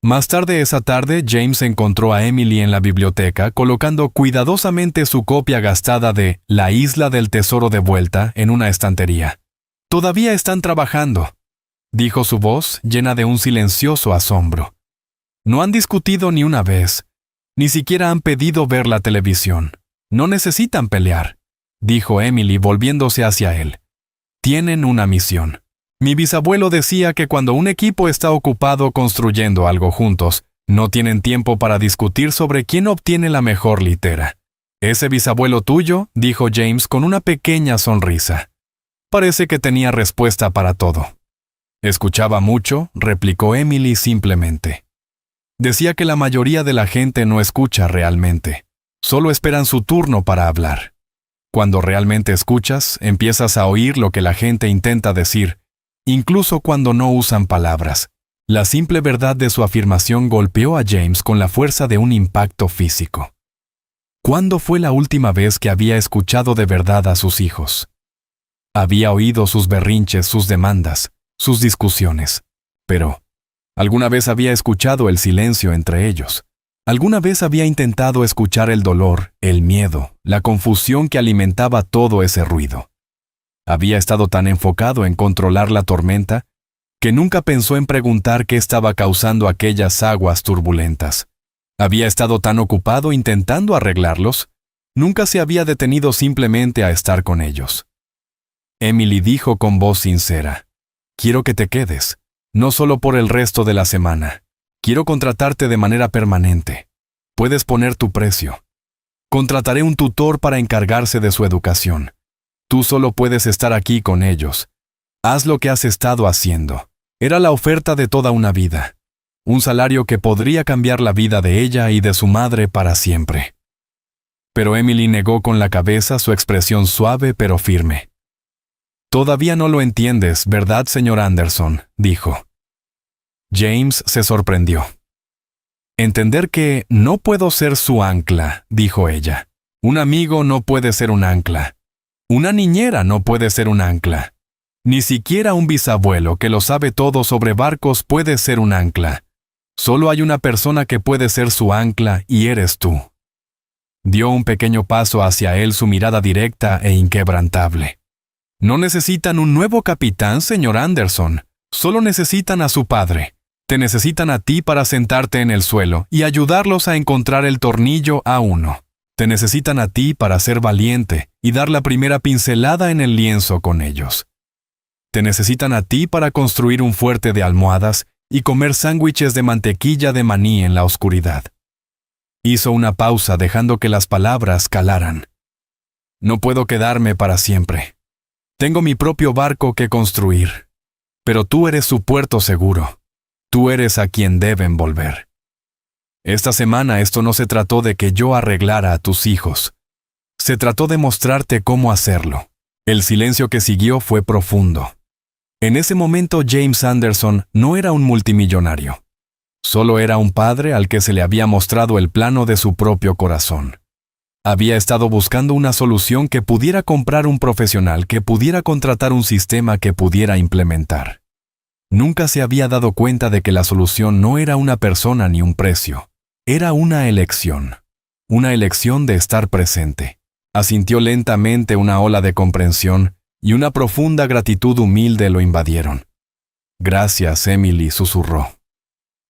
Más tarde esa tarde, James encontró a Emily en la biblioteca colocando cuidadosamente su copia gastada de La isla del tesoro de vuelta en una estantería. «Todavía están trabajando», dijo su voz llena de un silencioso asombro. «No han discutido ni una vez. Ni siquiera han pedido ver la televisión. No necesitan pelear», dijo Emily volviéndose hacia él. «Tienen una misión. Mi bisabuelo decía que cuando un equipo está ocupado construyendo algo juntos, no tienen tiempo para discutir sobre quién obtiene la mejor litera. Ese bisabuelo tuyo», dijo James con una pequeña sonrisa. Parece que tenía respuesta para todo. «Escuchaba mucho», replicó Emily simplemente. Decía que la mayoría de la gente no escucha realmente. Solo esperan su turno para hablar. Cuando realmente escuchas, empiezas a oír lo que la gente intenta decir, incluso cuando no usan palabras. La simple verdad de su afirmación golpeó a James con la fuerza de un impacto físico. ¿Cuándo fue la última vez que había escuchado de verdad a sus hijos? Había oído sus berrinches, sus demandas, sus discusiones. Pero, ¿alguna vez había escuchado el silencio entre ellos? ¿Alguna vez había intentado escuchar el dolor, el miedo, la confusión que alimentaba todo ese ruido? Había estado tan enfocado en controlar la tormenta que nunca pensó en preguntar qué estaba causando aquellas aguas turbulentas. Había estado tan ocupado intentando arreglarlos, nunca se había detenido simplemente a estar con ellos. Emily dijo con voz sincera. Quiero que te quedes, no solo por el resto de la semana. Quiero contratarte de manera permanente. Puedes poner tu precio. Contrataré un tutor para encargarse de su educación. Tú solo puedes estar aquí con ellos. Haz lo que has estado haciendo. Era la oferta de toda una vida. Un salario que podría cambiar la vida de ella y de su madre para siempre. Pero Emily negó con la cabeza, su expresión suave pero firme. Todavía no lo entiendes, ¿verdad, señor Anderson?, dijo. James se sorprendió. Entender que no puedo ser su ancla, dijo ella. Un amigo no puede ser un ancla. Una niñera no puede ser un ancla. Ni siquiera un bisabuelo que lo sabe todo sobre barcos puede ser un ancla. Solo hay una persona que puede ser su ancla y eres tú. Dio un pequeño paso hacia él, su mirada directa e inquebrantable. No necesitan un nuevo capitán, señor Anderson. Solo necesitan a su padre. Te necesitan a ti para sentarte en el suelo y ayudarlos a encontrar el tornillo A1. Te necesitan a ti para ser valiente y dar la primera pincelada en el lienzo con ellos. Te necesitan a ti para construir un fuerte de almohadas y comer sándwiches de mantequilla de maní en la oscuridad. Hizo una pausa dejando que las palabras calaran. No puedo quedarme para siempre. Tengo mi propio barco que construir. Pero tú eres su puerto seguro. Tú eres a quien deben volver. Esta semana esto no se trató de que yo arreglara a tus hijos. Se trató de mostrarte cómo hacerlo. El silencio que siguió fue profundo. En ese momento James Anderson no era un multimillonario. Solo era un padre al que se le había mostrado el plano de su propio corazón. Había estado buscando una solución que pudiera comprar un profesional, que pudiera contratar un sistema que pudiera implementar. Nunca se había dado cuenta de que la solución no era una persona ni un precio. Era una elección. Una elección de estar presente. Asintió lentamente, una ola de comprensión y una profunda gratitud humilde lo invadieron. Gracias, Emily, susurró.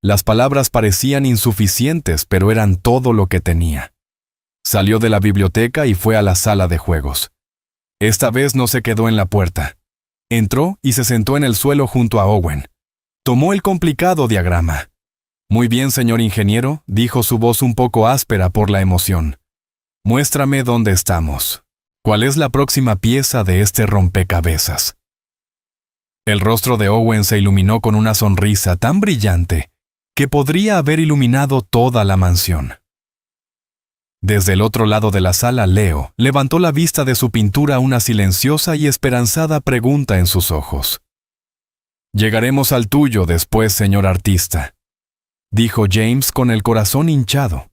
Las palabras parecían insuficientes, pero eran todo lo que tenía. Salió de la biblioteca y fue a la sala de juegos. Esta vez no se quedó en la puerta. Entró y se sentó en el suelo junto a Owen. Tomó el complicado diagrama. Muy bien, señor ingeniero, dijo, su voz un poco áspera por la emoción. Muéstrame dónde estamos. ¿Cuál es la próxima pieza de este rompecabezas? El rostro de Owen se iluminó con una sonrisa tan brillante que podría haber iluminado toda la mansión. Desde el otro lado de la sala, Leo levantó la vista de su pintura, una silenciosa y esperanzada pregunta en sus ojos. «Llegaremos al tuyo después, señor artista», dijo James con el corazón hinchado.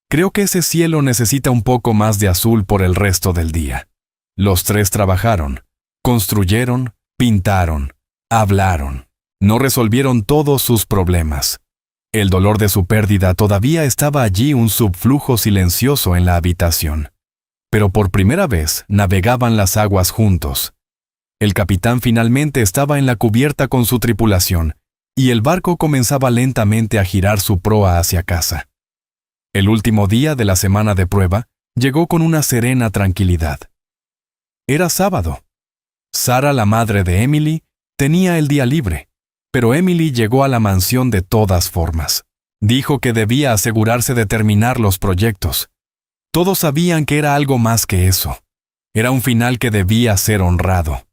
«Creo que ese cielo necesita un poco más de azul por el resto del día». Los tres trabajaron, construyeron, pintaron, hablaron. No resolvieron todos sus problemas. El dolor de su pérdida todavía estaba allí, un subflujo silencioso en la habitación. Pero por primera vez navegaban las aguas juntos. El capitán finalmente estaba en la cubierta con su tripulación, y el barco comenzaba lentamente a girar su proa hacia casa. El último día de la semana de prueba llegó con una serena tranquilidad. Era sábado. Sarah, la madre de Emily, tenía el día libre. Pero Emily llegó a la mansión de todas formas. Dijo que debía asegurarse de terminar los proyectos. Todos sabían que era algo más que eso. Era un final que debía ser honrado.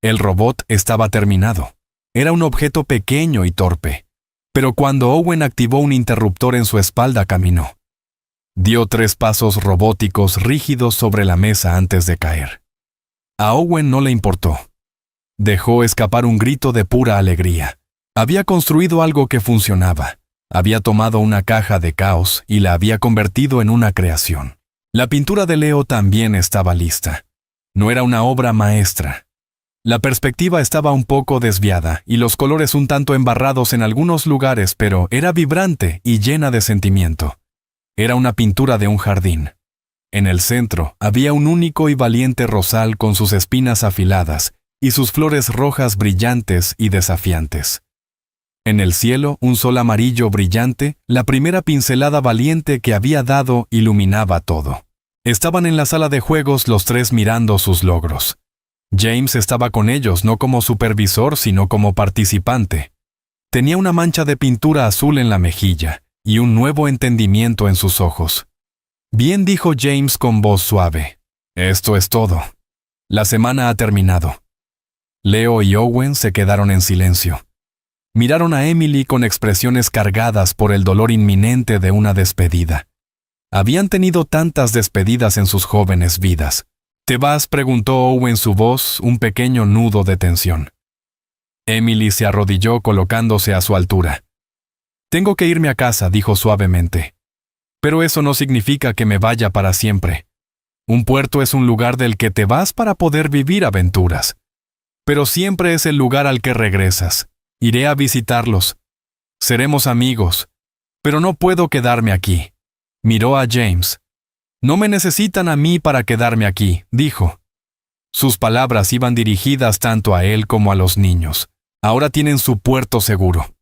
El robot estaba terminado. Era un objeto pequeño y torpe. Pero cuando Owen activó un interruptor en su espalda, caminó. Dio 3 pasos robóticos rígidos sobre la mesa antes de caer. A Owen no le importó. Dejó escapar un grito de pura alegría. Había construido algo que funcionaba. Había tomado una caja de caos y la había convertido en una creación. La pintura de Leo también estaba lista. No era una obra maestra. La perspectiva estaba un poco desviada y los colores un tanto embarrados en algunos lugares, pero era vibrante y llena de sentimiento. Era una pintura de un jardín. En el centro había un único y valiente rosal con sus espinas afiladas y sus flores rojas brillantes y desafiantes. En el cielo, un sol amarillo brillante, la primera pincelada valiente que había dado, iluminaba todo. Estaban en la sala de juegos los tres mirando sus logros. James estaba con ellos no como supervisor, sino como participante. Tenía una mancha de pintura azul en la mejilla y un nuevo entendimiento en sus ojos. Bien, dijo James con voz suave. Esto es todo. La semana ha terminado. Leo y Owen se quedaron en silencio. Miraron a Emily con expresiones cargadas por el dolor inminente de una despedida. Habían tenido tantas despedidas en sus jóvenes vidas. ¿Te vas?, preguntó Owen, su voz un pequeño nudo de tensión. Emily se arrodilló colocándose a su altura. Tengo que irme a casa, dijo suavemente. Pero eso no significa que me vaya para siempre. Un puerto es un lugar del que te vas para poder vivir aventuras. Pero siempre es el lugar al que regresas. Iré a visitarlos. Seremos amigos. Pero no puedo quedarme aquí. Miró a James. No me necesitan a mí para quedarme aquí, dijo. Sus palabras iban dirigidas tanto a él como a los niños. Ahora tienen su puerto seguro.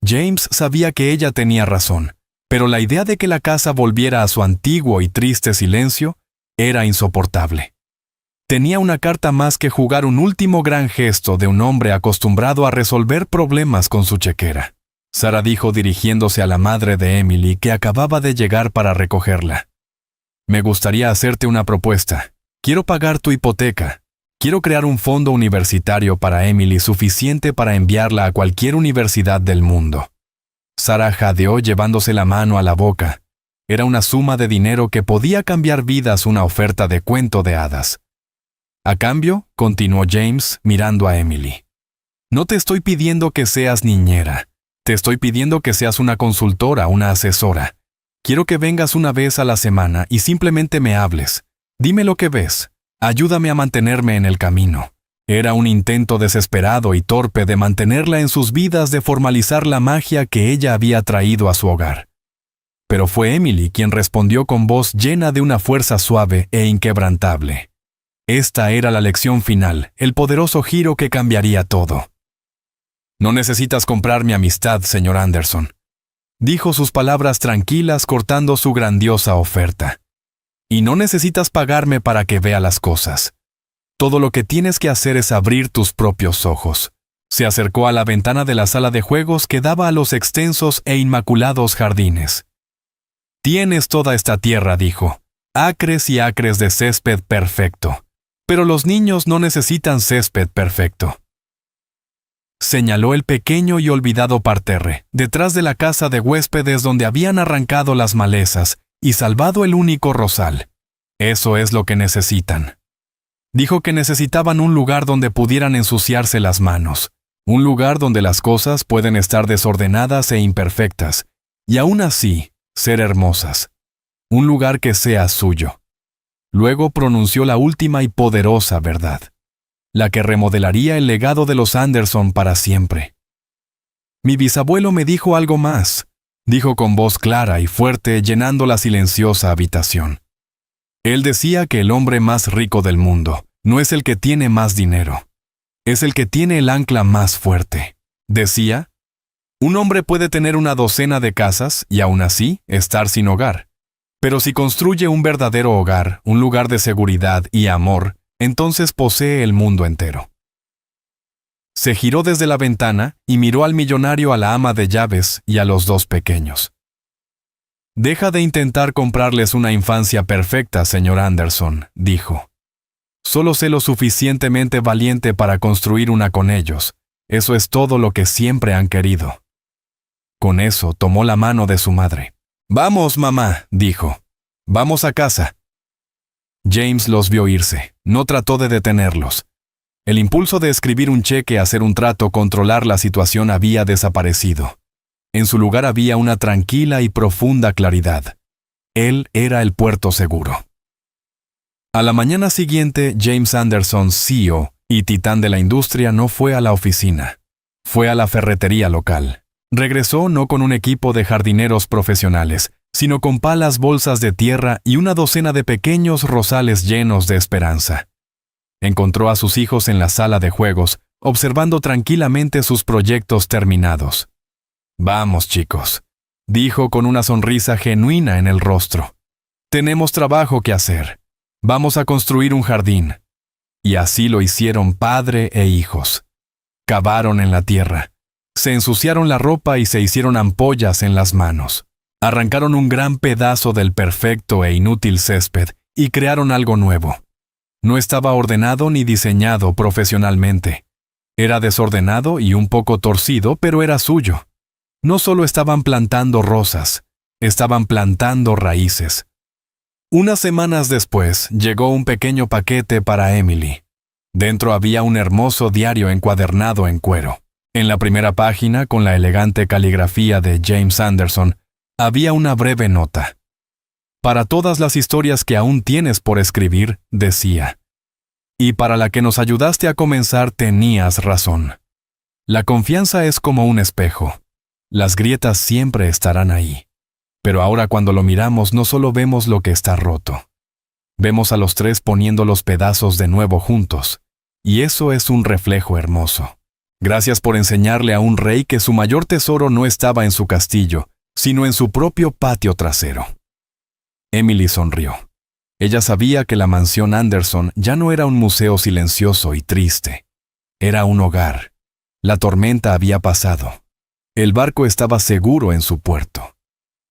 James sabía que ella tenía razón, pero la idea de que la casa volviera a su antiguo y triste silencio era insoportable. Tenía una carta más que jugar un último gran gesto de un hombre acostumbrado a resolver problemas con su chequera. Sarah dijo dirigiéndose a la madre de Emily, que acababa de llegar para recogerla. Me gustaría hacerte una propuesta. Quiero pagar tu hipoteca. Quiero crear un fondo universitario para Emily suficiente para enviarla a cualquier universidad del mundo. Sarah jadeó llevándose la mano a la boca. Era una suma de dinero que podía cambiar vidas, una oferta de cuento de hadas. A cambio, continuó James mirando a Emily. No te estoy pidiendo que seas niñera. Te estoy pidiendo que seas una consultora, una asesora. Quiero que vengas una vez a la semana y simplemente me hables. Dime lo que ves. Ayúdame a mantenerme en el camino. Era un intento desesperado y torpe de mantenerla en sus vidas, de formalizar la magia que ella había traído a su hogar. Pero fue Emily quien respondió con voz llena de una fuerza suave e inquebrantable. Esta era la lección final, el poderoso giro que cambiaría todo. No necesitas comprar mi amistad, señor Anderson. Dijo, sus palabras tranquilas cortando su grandiosa oferta. Y no necesitas pagarme para que vea las cosas. Todo lo que tienes que hacer es abrir tus propios ojos. Se acercó a la ventana de la sala de juegos que daba a los extensos e inmaculados jardines. Tienes toda esta tierra, dijo. Acres y acres de césped perfecto. Pero los niños no necesitan césped perfecto. Señaló el pequeño y olvidado parterre, detrás de la casa de huéspedes donde habían arrancado las malezas y salvado el único rosal. Eso es lo que necesitan. Dijo que necesitaban un lugar donde pudieran ensuciarse las manos, un lugar donde las cosas pueden estar desordenadas e imperfectas, y aún así ser hermosas. Un lugar que sea suyo. Luego pronunció la última y poderosa verdad, la que remodelaría el legado de los Anderson para siempre. Mi bisabuelo me dijo algo más, dijo con voz clara y fuerte, llenando la silenciosa habitación. Él decía que el hombre más rico del mundo no es el que tiene más dinero, es el que tiene el ancla más fuerte. Decía, un hombre puede tener una docena de casas y aún así estar sin hogar. Pero si construye un verdadero hogar, un lugar de seguridad y amor, entonces posee el mundo entero. Se giró desde la ventana y miró al millonario, a la ama de llaves y a los dos pequeños. Deja de intentar comprarles una infancia perfecta, señor Anderson, dijo. Solo sé lo suficientemente valiente para construir una con ellos. Eso es todo lo que siempre han querido. Con eso tomó la mano de su madre. Vamos, mamá, dijo. Vamos a casa. James los vio irse. No trató de detenerlos. El impulso de escribir un cheque, hacer un trato, controlar la situación había desaparecido. En su lugar había una tranquila y profunda claridad. Él era el puerto seguro. A la mañana siguiente, James Anderson, CEO y titán de la industria, no fue a la oficina. Fue a la ferretería local. Regresó no con un equipo de jardineros profesionales, sino con palas, bolsas de tierra y una docena de pequeños rosales llenos de esperanza. Encontró a sus hijos en la sala de juegos, observando tranquilamente sus proyectos terminados. Vamos, chicos, dijo con una sonrisa genuina en el rostro. Tenemos trabajo que hacer. Vamos a construir un jardín. Y así lo hicieron padre e hijos. Cavaron en la tierra, se ensuciaron la ropa y se hicieron ampollas en las manos. Arrancaron un gran pedazo del perfecto e inútil césped y crearon algo nuevo. No estaba ordenado ni diseñado profesionalmente. Era desordenado y un poco torcido, pero era suyo. No solo estaban plantando rosas, estaban plantando raíces. Unas semanas después llegó un pequeño paquete para Emily. Dentro había un hermoso diario encuadernado en cuero. En la primera página, con la elegante caligrafía de James Anderson, había una breve nota. Para todas las historias que aún tienes por escribir, decía, y para la que nos ayudaste a comenzar tenías razón. La confianza es como un espejo. Las grietas siempre estarán ahí. Pero ahora cuando lo miramos no solo vemos lo que está roto. Vemos a los tres poniendo los pedazos de nuevo juntos. Y eso es un reflejo hermoso. Gracias por enseñarle a un rey que su mayor tesoro no estaba en su castillo, sino en su propio patio trasero. Emily sonrió. Ella sabía que la mansión Anderson ya no era un museo silencioso y triste. Era un hogar. La tormenta había pasado. El barco estaba seguro en su puerto.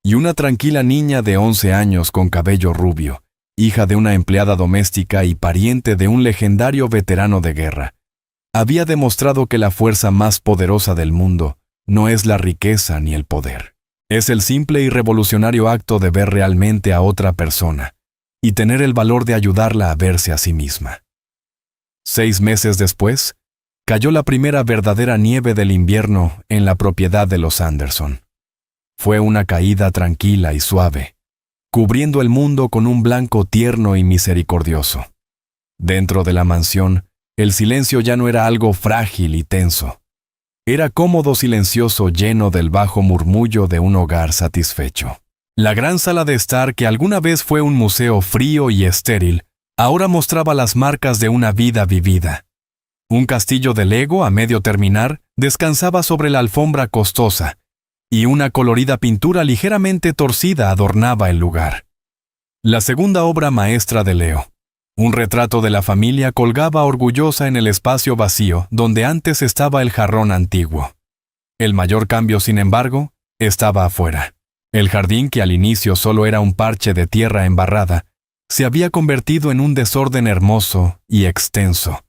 Y una tranquila niña de 11 años con cabello rubio, hija de una empleada doméstica y pariente de un legendario veterano de guerra, había demostrado que la fuerza más poderosa del mundo no es la riqueza ni el poder. Es el simple y revolucionario acto de ver realmente a otra persona y tener el valor de ayudarla a verse a sí misma. 6 meses después, cayó la primera verdadera nieve del invierno en la propiedad de los Anderson. Fue una caída tranquila y suave, cubriendo el mundo con un blanco tierno y misericordioso. Dentro de la mansión, el silencio ya no era algo frágil y tenso. Era cómodo, silencioso, lleno del bajo murmullo de un hogar satisfecho. La gran sala de estar, que alguna vez fue un museo frío y estéril, ahora mostraba las marcas de una vida vivida. Un castillo de Lego a medio terminar descansaba sobre la alfombra costosa, y una colorida pintura ligeramente torcida adornaba el lugar. La segunda obra maestra de Leo, un retrato de la familia, colgaba orgullosa en el espacio vacío donde antes estaba el jarrón antiguo. El mayor cambio, sin embargo, estaba afuera. El jardín, que al inicio solo era un parche de tierra embarrada, se había convertido en un desorden hermoso y extenso.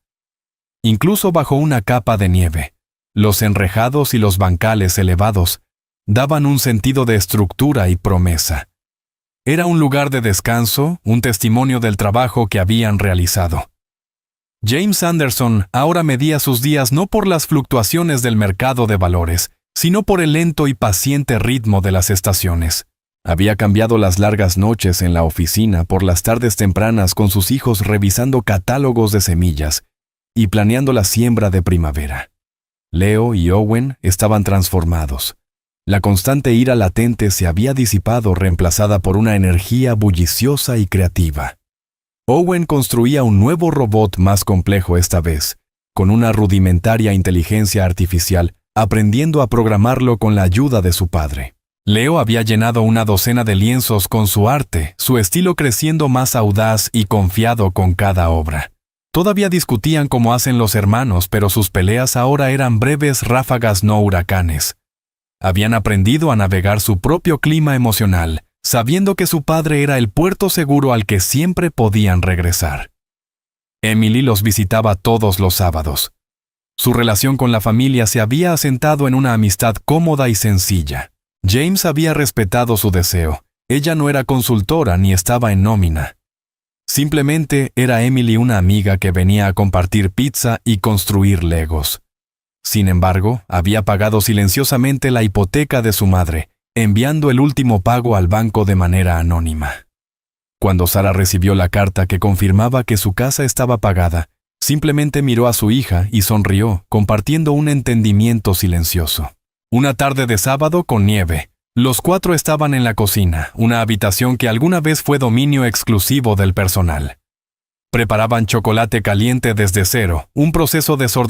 Incluso bajo una capa de nieve, los enrejados y los bancales elevados daban un sentido de estructura y promesa. Era un lugar de descanso, un testimonio del trabajo que habían realizado. James Anderson ahora medía sus días no por las fluctuaciones del mercado de valores, sino por el lento y paciente ritmo de las estaciones. Había cambiado las largas noches en la oficina por las tardes tempranas con sus hijos revisando catálogos de semillas y planeando la siembra de primavera. Leo y Owen estaban transformados. La constante ira latente se había disipado, reemplazada por una energía bulliciosa y creativa. Owen construía un nuevo robot más complejo esta vez, con una rudimentaria inteligencia artificial, aprendiendo a programarlo con la ayuda de su padre. Leo había llenado una docena de lienzos con su arte, su estilo creciendo más audaz y confiado con cada obra. Todavía discutían como hacen los hermanos, pero sus peleas ahora eran breves ráfagas, no huracanes. Habían aprendido a navegar su propio clima emocional, sabiendo que su padre era el puerto seguro al que siempre podían regresar. Emily los visitaba todos los sábados. Su relación con la familia se había asentado en una amistad cómoda y sencilla. James había respetado su deseo. Ella no era consultora ni estaba en nómina. Simplemente era Emily una amiga que venía a compartir pizza y construir legos. Sin embargo, había pagado silenciosamente la hipoteca de su madre, enviando el último pago al banco de manera anónima. Cuando Sara recibió la carta que confirmaba que su casa estaba pagada, simplemente miró a su hija y sonrió, compartiendo un entendimiento silencioso. Una tarde de sábado con nieve, los 4 estaban en la cocina, una habitación que alguna vez fue dominio exclusivo del personal. Preparaban chocolate caliente desde cero, un proceso desordenado